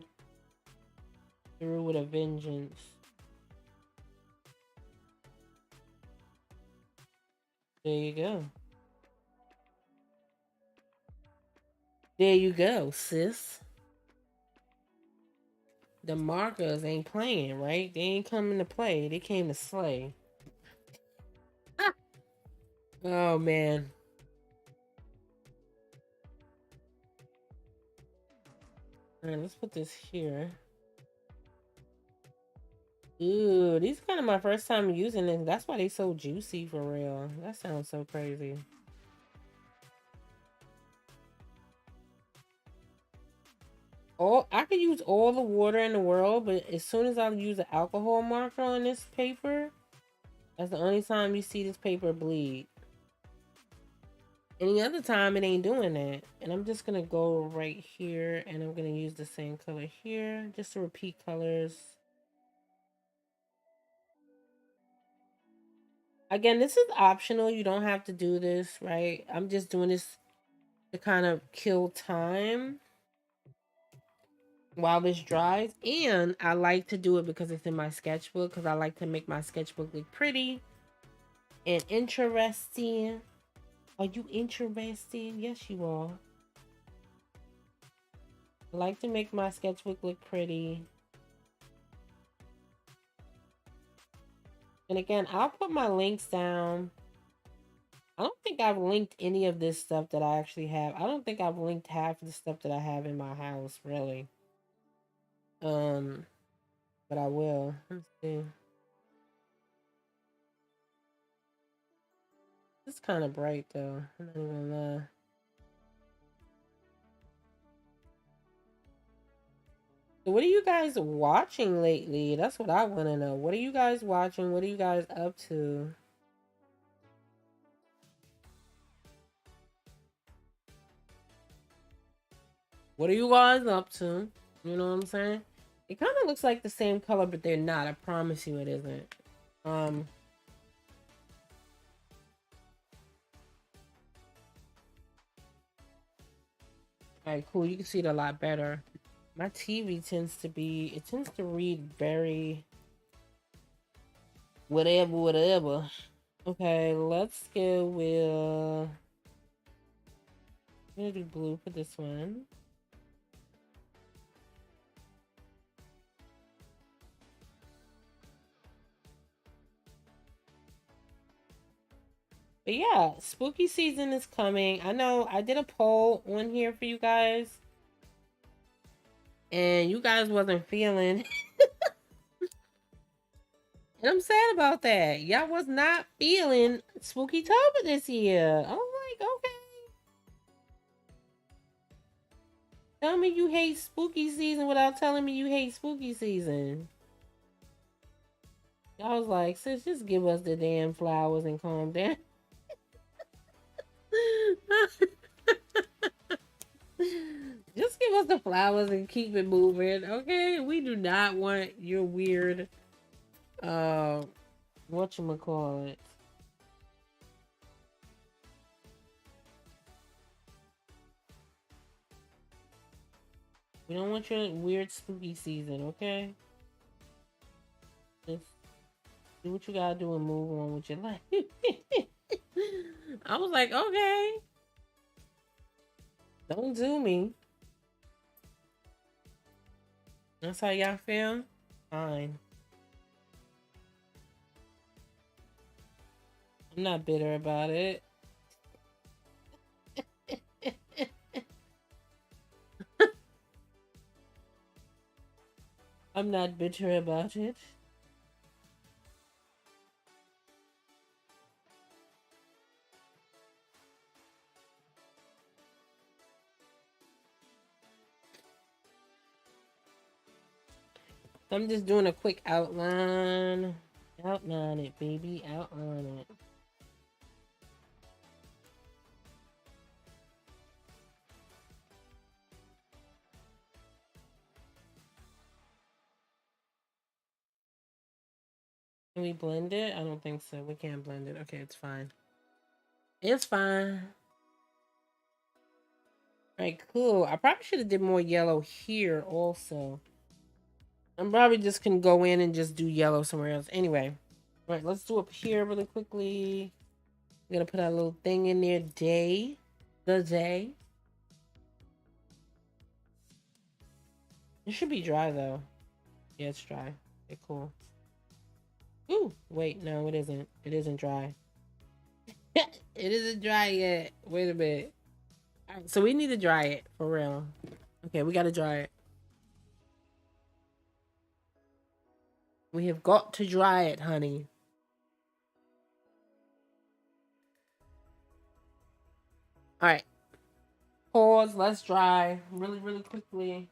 through with a vengeance. There you go. There you go, sis. The markers ain't playing, right? They ain't coming to play. They came to slay. Oh man. Alright, let's put this here. Ooh, these are kind of my first time using this. That's why they so juicy for real. That sounds so crazy. I could use all the water in the world, but as soon as I use an alcohol marker on this paper, that's the only time you see this paper bleed. Any other time, it ain't doing that. And I'm just gonna go right here, and I'm gonna use the same color here, just to repeat colors. Again, this is optional. You don't have to do this, right? I'm just doing this to kind of kill time while this dries. And I like to do it because it's in my sketchbook, because I like to make my sketchbook look pretty and interesting. Are you interested? Yes, you are. I like to make my sketchbook look pretty. And again, I'll put my links down. I don't think I've linked any of this stuff that I actually have. I don't think I've linked half of the stuff that I have in my house, really. But I will. Let's see. It's kind of bright though. I'm not even gonna lie. So what are you guys watching lately? That's what I want to know. What are you guys watching? What are you guys up to? What are you guys up to? You know what I'm saying? It kind of looks like the same color, but they're not. I promise you it isn't. Um, Alright, cool. You can see it a lot better. My TV tends to read very whatever. Okay, let's go with, I'm gonna do blue for this one. But yeah, spooky season is coming. I know I did a poll on here for you guys, and you guys wasn't feeling. And I'm sad about that. Y'all was not feeling Spooky Tober this year. I was like, okay. Tell me you hate spooky season without telling me you hate spooky season. I was like, sis, just give us the damn flowers and calm down. Just give us the flowers and keep it moving, okay? We do not want your weird, whatchamacallit. We don't want your weird spooky season, okay? Just do what you gotta do and move on with your life. I was like, okay. Don't do me. That's how y'all feel? Fine. I'm not bitter about it. I'm not bitter about it. I'm just doing a quick outline. Outline it, baby. Outline it. Can we blend it? I don't think so. We can't blend it. Okay, it's fine. It's fine. All right, cool. I probably should have did more yellow here also. I'm probably just can go in and just do yellow somewhere else. Anyway, all right, let's do up here really quickly. I'm gonna put a little thing in there. Day, the day. It should be dry though. Yeah, it's dry. Okay, cool. Ooh, wait, no, it isn't. It isn't dry. It isn't dry yet. Wait a minute. All right, so we need to dry it for real. Okay, we gotta dry it. We have got to dry it, honey. All right. Pause. Let's dry really, really quickly.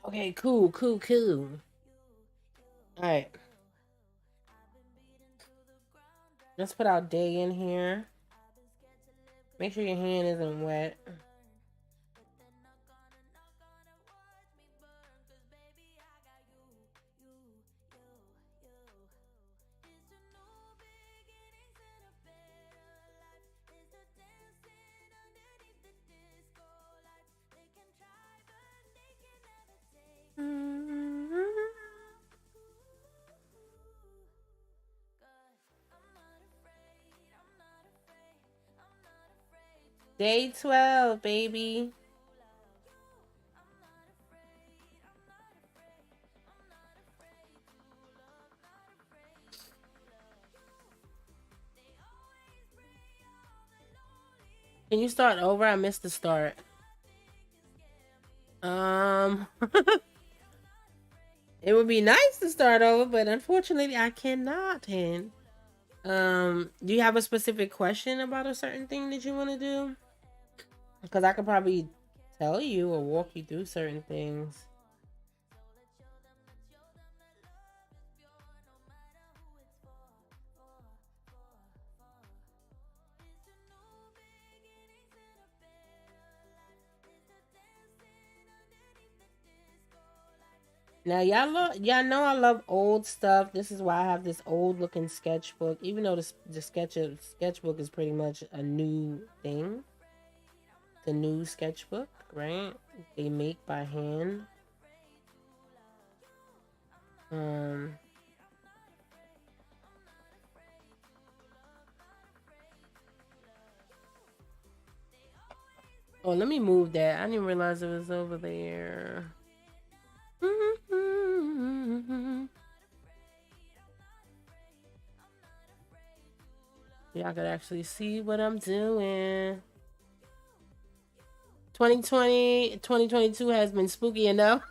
Okay, cool, cool, cool. All right. Let's put our day in here. Make sure your hand isn't wet. Day 12, baby. Can you start over? I missed the start. It would be nice to start over, but unfortunately I cannot. And do you have a specific question about a certain thing that you want to do? Because I could probably tell you or walk you through certain things. Now y'all know I love old stuff. This is why I have this old looking sketchbook. Even though the sketchbook is pretty much a new thing. The new sketchbook, right? They make by hand. Oh, let me move that. I didn't realize it was over there. Y'all could actually see what I'm doing. 2022 has been spooky enough.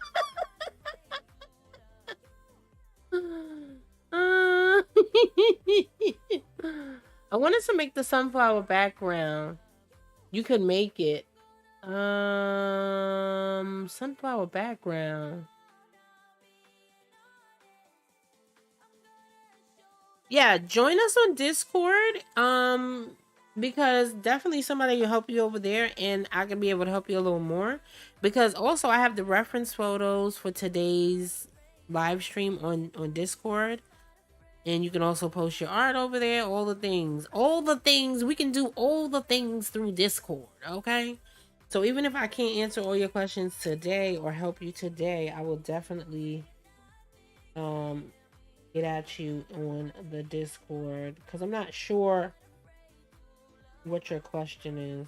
I wanted to make the sunflower background. You could make it. Sunflower background. Yeah, join us on Discord. Because definitely somebody will help you over there, and I can be able to help you a little more. Because also I have the reference photos for today's live stream on Discord. And you can also post your art over there, all the things. All the things. We can do all the things through Discord, okay? So even if I can't answer all your questions today or help you today, I will definitely get at you on the Discord, because I'm not sure what your question is.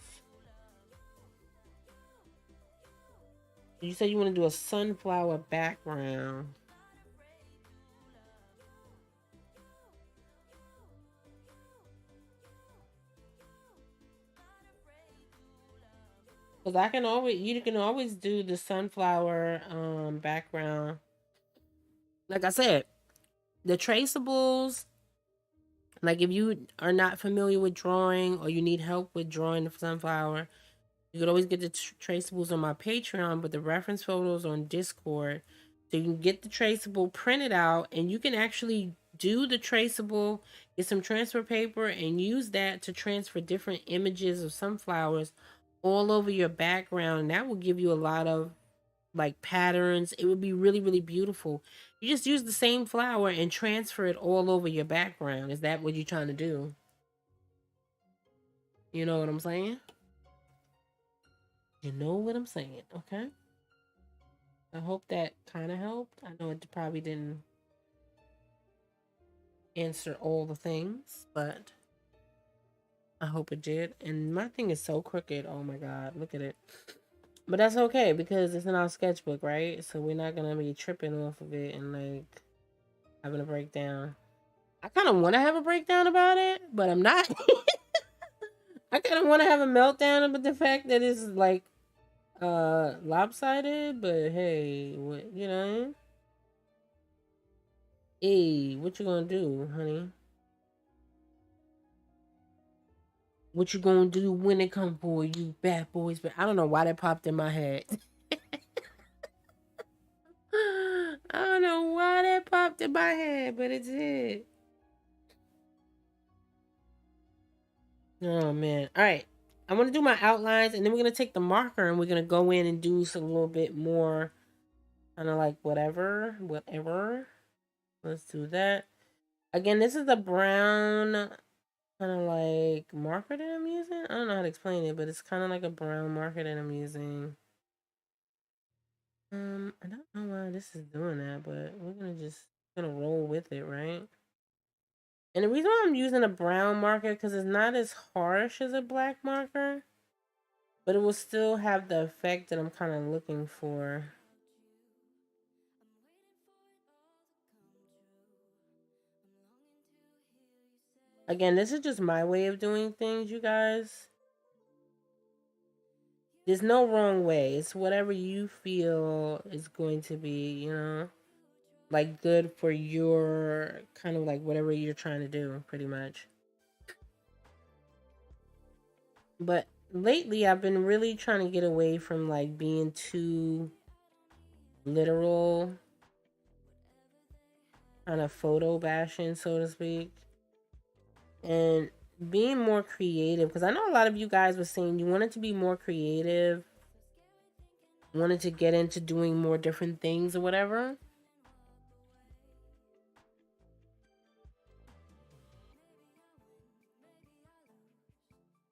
You said you want to do a sunflower background. Because you can always do the sunflower background. Like I said, the traceables, like if you are not familiar with drawing or you need help with drawing the sunflower, you could always get the traceables on my Patreon, but the reference photos on Discord. So you can get the traceable printed out, and you can actually do the traceable, get some transfer paper, and use that to transfer different images of sunflowers all over your background. And that will give you a lot of like patterns. It would be really, really beautiful. You just use the same flower and transfer it all over your background. Is that what you're trying to do? You know what I'm saying? You know what I'm saying, okay? I hope that kind of helped. I know it probably didn't answer all the things, but I hope it did. And my thing is so crooked. Oh my God, look at it. But that's okay because it's in our sketchbook, right? So we're not going to be tripping off of it and like having a breakdown. I kind of want to have a breakdown about it, but I'm not. I kind of want to have a meltdown about the fact that it's like lopsided, but hey, what, you know? Hey, what you gonna do, honey? What you gonna do when it come for you, bad boys? But I don't know why that popped in my head. I don't know why that popped in my head, but it did. Oh man! All right, I'm gonna do my outlines, and then we're gonna take the marker and we're gonna go in and do some little bit more, kind of like whatever. Let's do that. Again, this is the brown kind of like marker that I'm using. I don't know how to explain it, but it's kind of like a brown marker that I'm using. I don't know why this is doing that, but we're gonna roll with it, right? And the reason why I'm using a brown marker because it's not as harsh as a black marker, but it will still have the effect that I'm kind of looking for. Again, this is just my way of doing things, you guys. There's no wrong way. It's whatever you feel is going to be, you know, like good for your kind of like whatever you're trying to do, pretty much. But lately, I've been really trying to get away from like being too literal, kind of photo bashing, so to speak, and being more creative. Because I know a lot of you guys were saying you wanted to be more creative, wanted to get into doing more different things or whatever.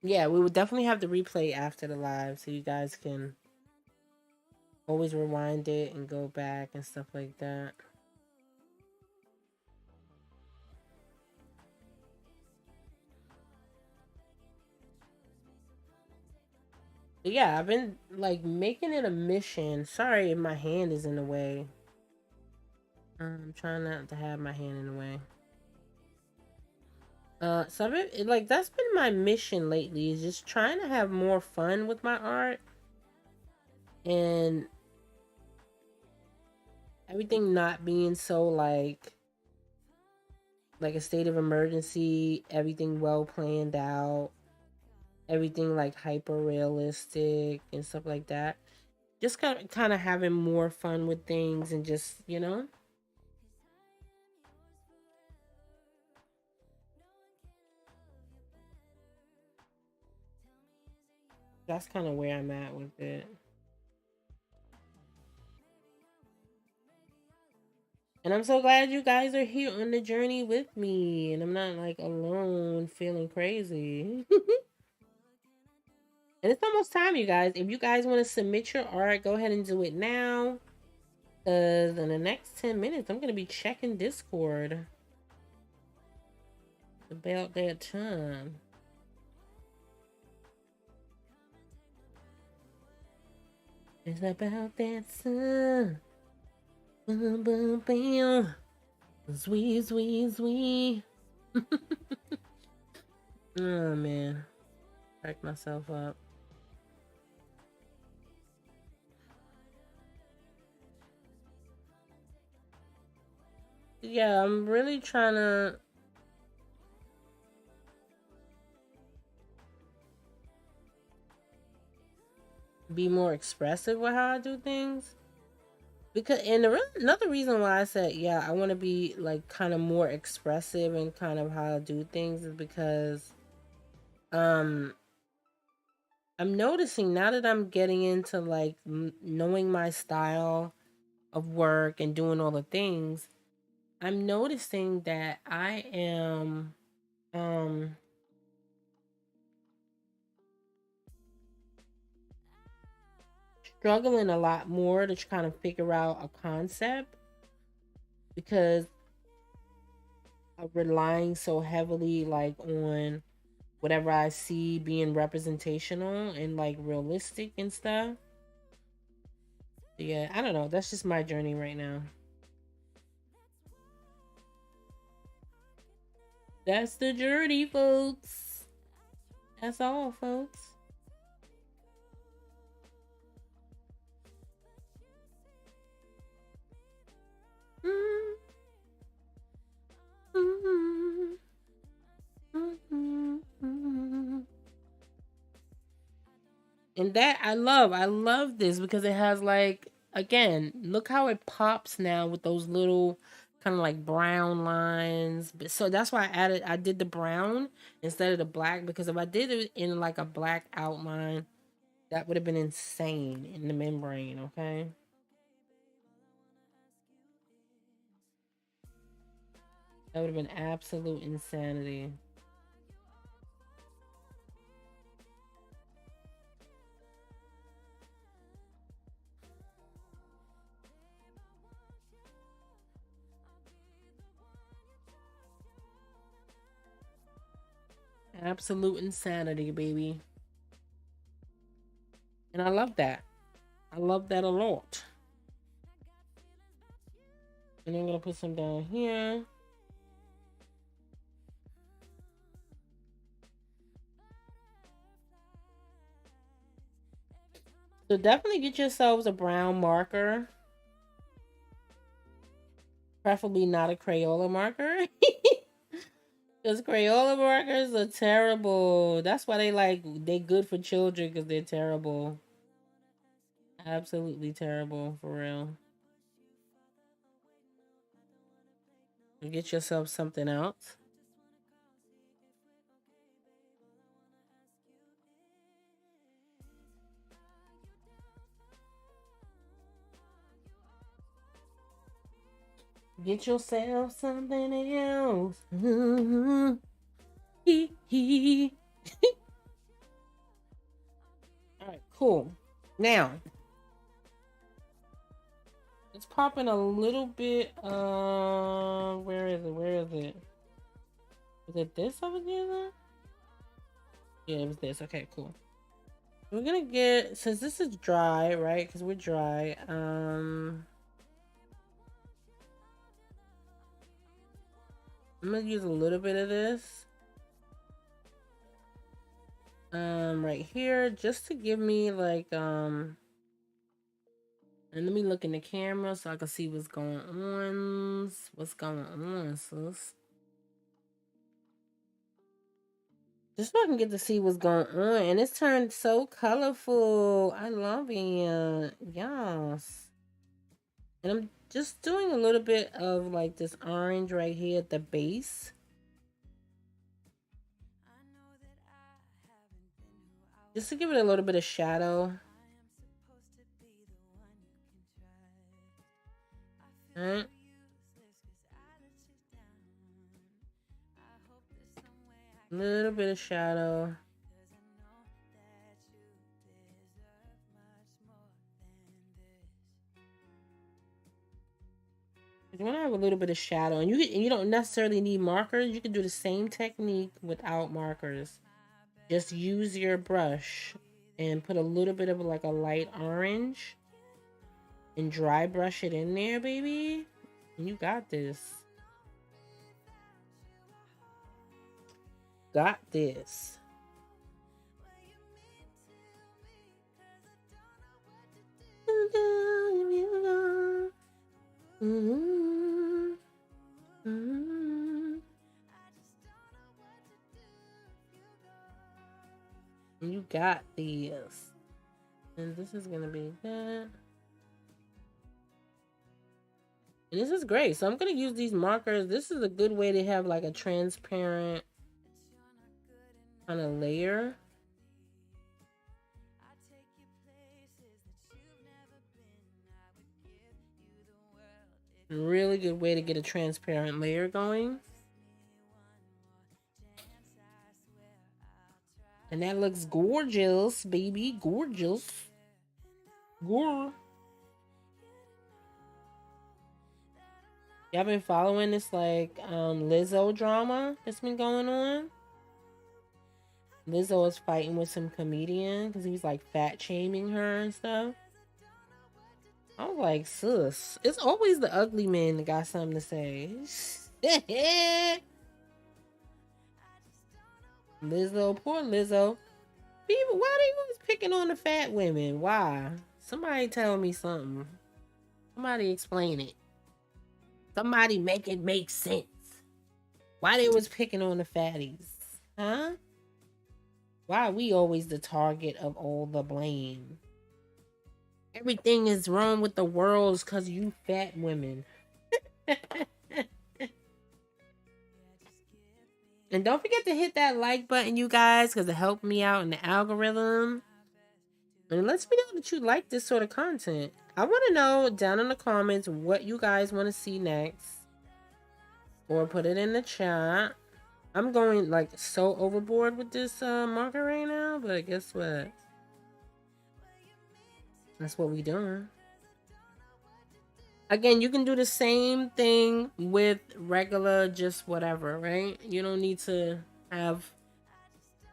Yeah, we would definitely have the replay after the live so you guys can always rewind it and go back and stuff like that. But yeah, I've been like making it a mission. Sorry if my hand is in the way. I'm trying not to have my hand in the way. So I've been, like that's been my mission lately, is just trying to have more fun with my art and everything not being so like a state of emergency, everything well planned out, everything like hyper realistic and stuff like that. Just kind of having more fun with things and just, you know, that's kind of where I'm at with it. And I'm so glad you guys are here on the journey with me. And I'm not like alone feeling crazy. And it's almost time, you guys. If you guys want to submit your art, go ahead and do it now. Because in the next 10 minutes, I'm going to be checking Discord. About that time. It's about that time. Boom, boom, bam. Sweet, sweet, sweet. Oh, man. Crack myself up. Yeah, I'm really trying to be more expressive with how I do things. Because, and another reason why I said, yeah, I want to be like kind of more expressive and kind of how I do things is because, I'm noticing now that I'm getting into like knowing my style of work and doing all the things, I'm noticing that I am, struggling a lot more to kind of figure out a concept because I'm relying so heavily like on whatever I see being representational and like realistic and stuff. Yeah, I don't know. That's just my journey right now. That's the journey, folks. That's all, folks. And that I love this because it has like, again, look how it pops now with those little kind of like brown lines. But so that's why I did the brown instead of the black, because if I did it in like a black outline, that would have been insane in the membrane, okay? That would have been absolute insanity. Absolute insanity, baby. And I love that. I love that a lot. And I'm gonna put some down here. So definitely get yourselves a brown marker. Preferably not a Crayola marker. Because Crayola markers are terrible. That's why they good for children, because they're terrible. Absolutely terrible, for real. Get yourself something else. Get yourself something else. Alright, cool. Now, it's popping a little bit. Where is it? Where is it? Was it this over here? Yeah, it was this. Okay, cool. We're gonna get, since this is dry, right? Because we're dry. I'm gonna use a little bit of this. Right here, just to give me like, and let me look in the camera so I can see what's going on. What's going on, sis? Just so I can get to see what's going on. And it's turned so colorful. I love it. Yes. And I'm just doing a little bit of like this orange right here at the base. Just to give it a little bit of shadow. Alright. little bit of shadow. You want to have a little bit of shadow, and you don't necessarily need markers. You can do the same technique without markers. Just use your brush and put a little bit of like a light orange and dry brush it in there, baby. And you got this. Got this. You got these. And this is gonna be that. And this is great. So I'm gonna use these markers. This is a good way to have like a transparent kind of layer. Really good way to get a transparent layer going. And that looks gorgeous, baby. Gorgeous. Gore. Y'all been following this like Lizzo drama that's been going on? Lizzo is fighting with some comedian because he's like fat shaming her and stuff. I was like, sis, it's always the ugly men that got something to say. Lizzo, poor Lizzo. People, why they always picking on the fat women? Why? Somebody tell me something. Somebody explain it. Somebody make it make sense. Why they was picking on the fatties? Huh? Why are we always the target of all the blame? Everything is wrong with the world because you fat women. And don't forget to hit that like button, you guys, because it helped me out in the algorithm. And let's me know that you like this sort of content. I want to know down in the comments what you guys want to see next. Or put it in the chat. I'm going like so overboard with this marker right now, but guess what? That's what we doing. Again, you can do the same thing with regular, just whatever, right? You don't need to have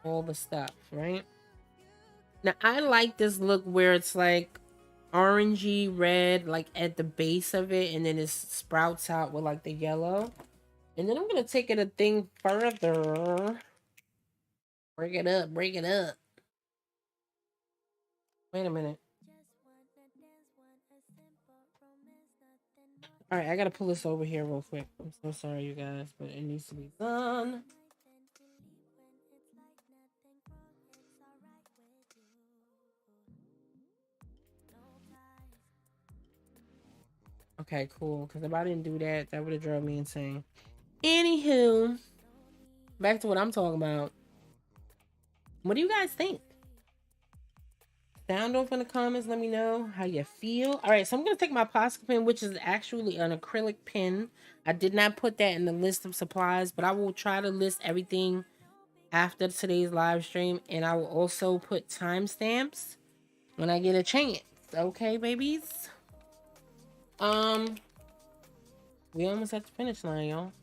all the stuff, right? Now, I like this look where it's like orangey red, like at the base of it, and then it sprouts out with like the yellow. And then I'm going to take it a thing further. Break it up, break it up. Wait a minute. All right, I got to pull this over here real quick. I'm so sorry, you guys, but it needs to be done. Okay, cool. Because if I didn't do that, that would have drove me insane. Anywho, back to what I'm talking about. What do you guys think? Sound off in the comments. Let me know how you feel. All right, so I'm going to take my Posca pen, which is actually an acrylic pen. I did not put that in the list of supplies, but I will try to list everything after today's live stream. And I will also put timestamps when I get a chance. Okay, babies? We almost at the finish line, y'all.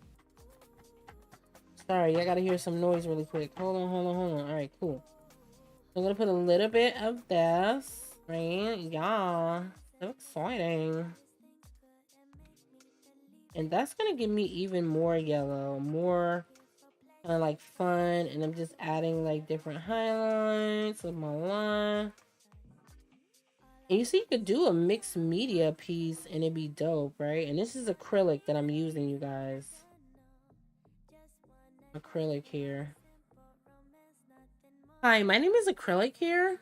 Sorry, I gotta hear some noise really quick. Hold on. All right, cool. I'm gonna put a little bit of this, right? Yeah, so exciting. And that's gonna give me even more yellow, more kind of like fun. And I'm just adding like different highlights of my line. And you see, you could do a mixed media piece and it'd be dope, right? And this is acrylic that I'm using, you guys. Acrylic here. Hi, my name is Acrylic here.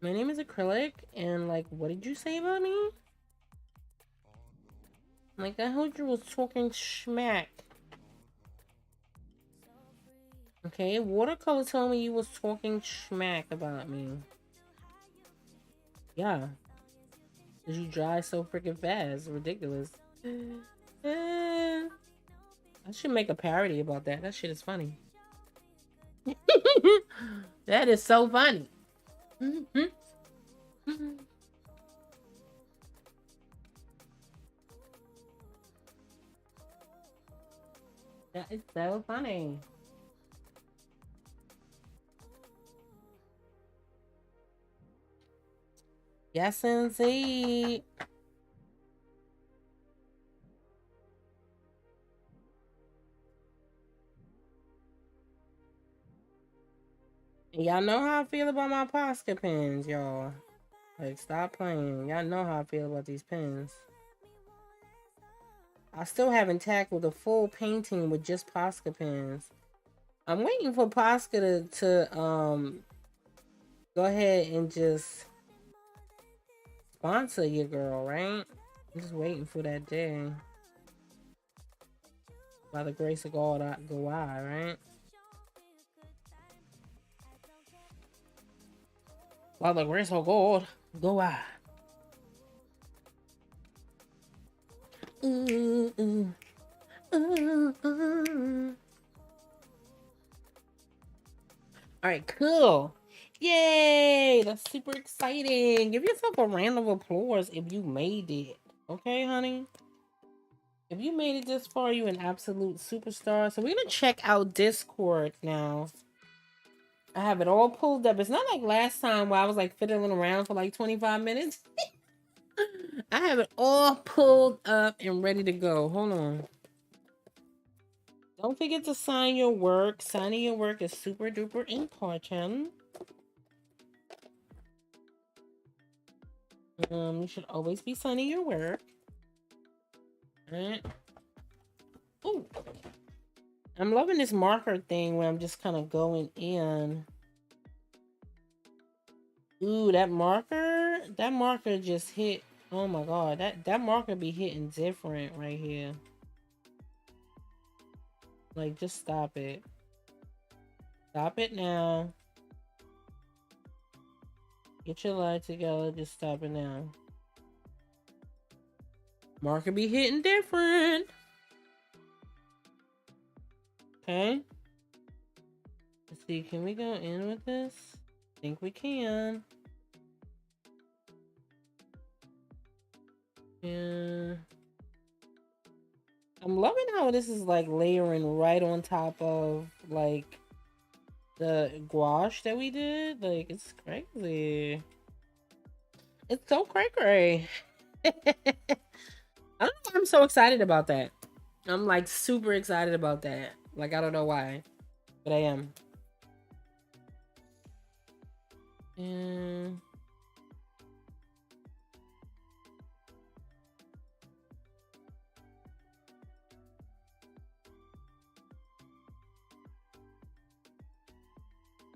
My name is Acrylic, and like, what did you say about me? Like, I heard you was talking schmack. Okay, Watercolor told me you was talking schmack about me. Yeah. Cause you dry so freaking fast. Ridiculous. I should make a parody about that. That shit is funny. That is so funny. That is so funny. Yes, indeed. Y'all know how I feel about my Posca pens, y'all. Like, stop playing. Y'all know how I feel about these pens. I still haven't tackled a full painting with just Posca pens. I'm waiting for Posca to go ahead and just sponsor your girl, right? I'm just waiting for that day. By the grace of God, I go I, right? By the grace of God, go I. All right, cool. Yay! That's super exciting. Give yourself a round of applause if you made it. Okay, honey? If you made it this far, you an absolute superstar. So we're gonna check out Discord now. I have it all pulled up. It's not like last time where I was like fiddling around for like 25 minutes. I have it all pulled up and ready to go. Hold on. Don't forget to sign your work. Signing your work is super duper important. You should always be signing your work. Alright. Ooh. I'm loving this marker thing where I'm just kind of going in. Ooh, that marker just hit. Oh my god, that marker be hitting different right here. Like, just stop it. Stop it now. Get your life together. Just stop it now. Marker be hitting different. Okay. Let's see. Can we go in with this? I think we can. Yeah. I'm loving how this is like layering right on top of like the gouache that we did. Like, it's crazy. It's so cray-cray. I don't know why I'm so excited about that. I'm like super excited about that. Like, I don't know why, but I am. And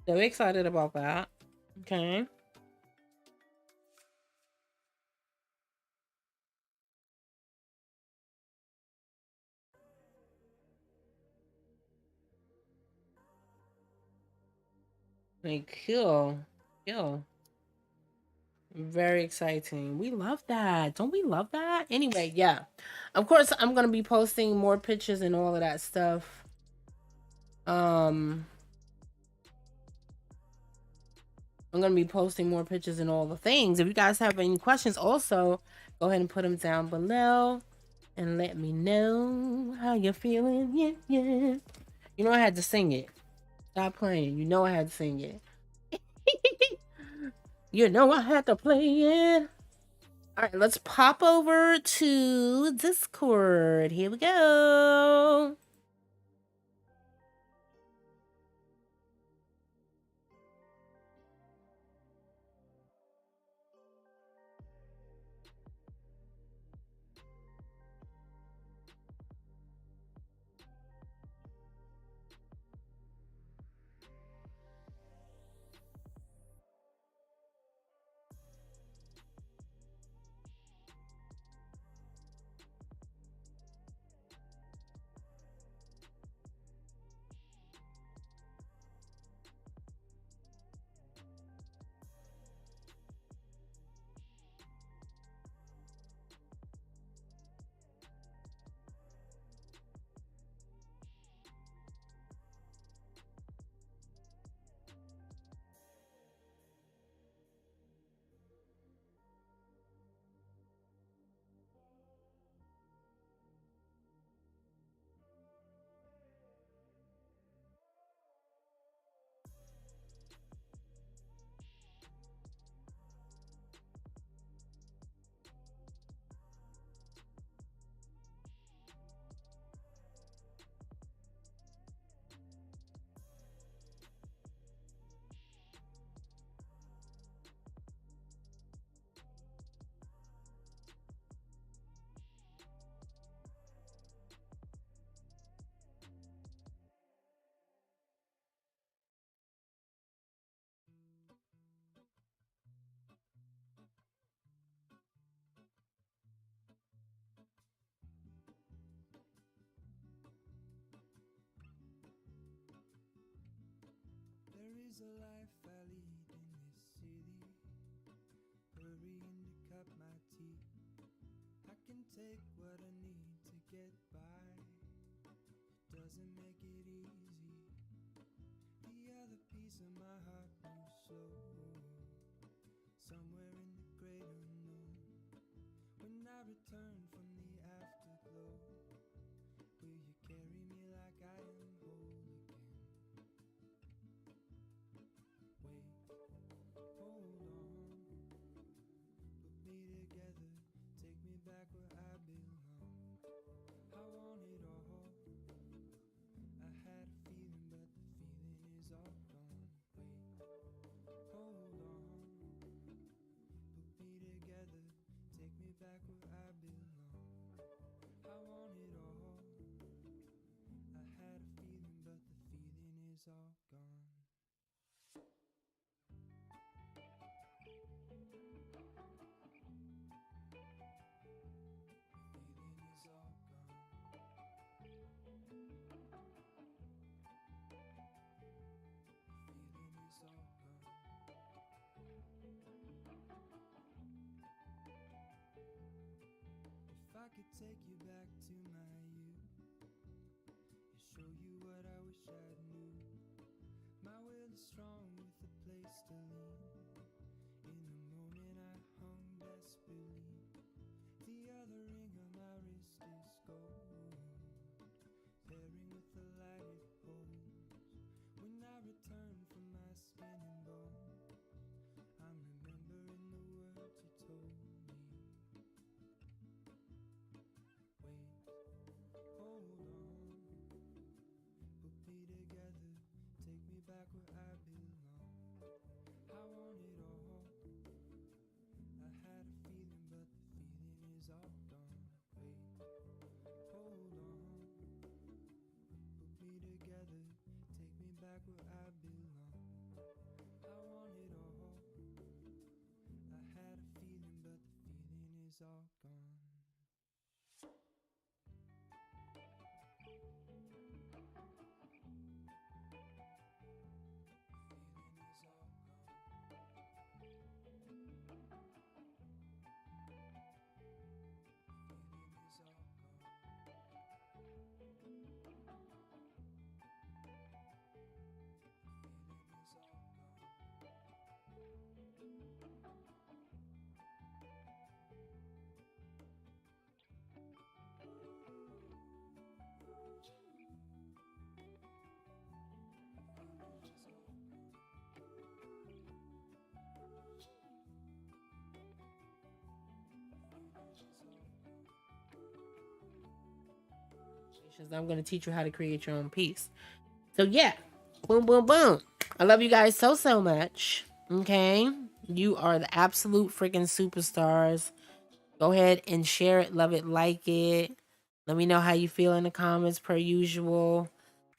so excited about that. Okay. Like, cool. Very exciting. We love that. Don't we love that? Anyway, yeah. Of course, I'm going to be posting more pictures and all of that stuff. I'm going to be posting more pictures and all the things. If you guys have any questions, also, go ahead and put them down below and let me know how you're feeling. Yeah, yeah. You know I had to sing it. Stop playing. You know I had to sing it. You know I had to play it. All right, let's pop over to Discord. Here we go. is a life I lead in this city, hurrying to cut my teeth. I can take what I need to get by, it doesn't make it easy. The other piece of my heart moves slow, somewhere in the great unknown. When I return from the afterglow, will you carry me like I am whole again? Wait, hold on, put me together, take me back where I belong. I want it all, I had a feeling but the feeling is all gone. Wait, hold on, put me together, take me back where I belong. I want it all, I had a feeling but the feeling is all gone. If I could take you back to my youth and show you what I wish I knew, my will is strong with a place to lean. In the moment I hung desperately, the other ring on my wrist is gold, pairing with the light it holds. When I return from my skin and bone, I'm remembering the words you told me. Wait, hold on, put me together, take me back where I belong. I want it all, I had a feeling but the feeling is all gone. Wait, hold on, put me together, take me back where I belong. I want it all, I had a feeling but the feeling is all gone. I'm going to teach you how to create your own piece. So yeah, boom, boom, boom. I love you guys so, so much. Okay. You are the absolute freaking superstars. Go ahead and share it, love it, like it. Let me know how you feel in the comments per usual.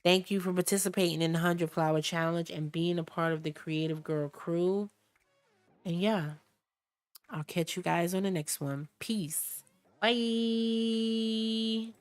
Thank you for participating in the 100 Flower Challenge and being a part of the Creative Girl crew. And yeah, I'll catch you guys on the next one. Peace. Bye.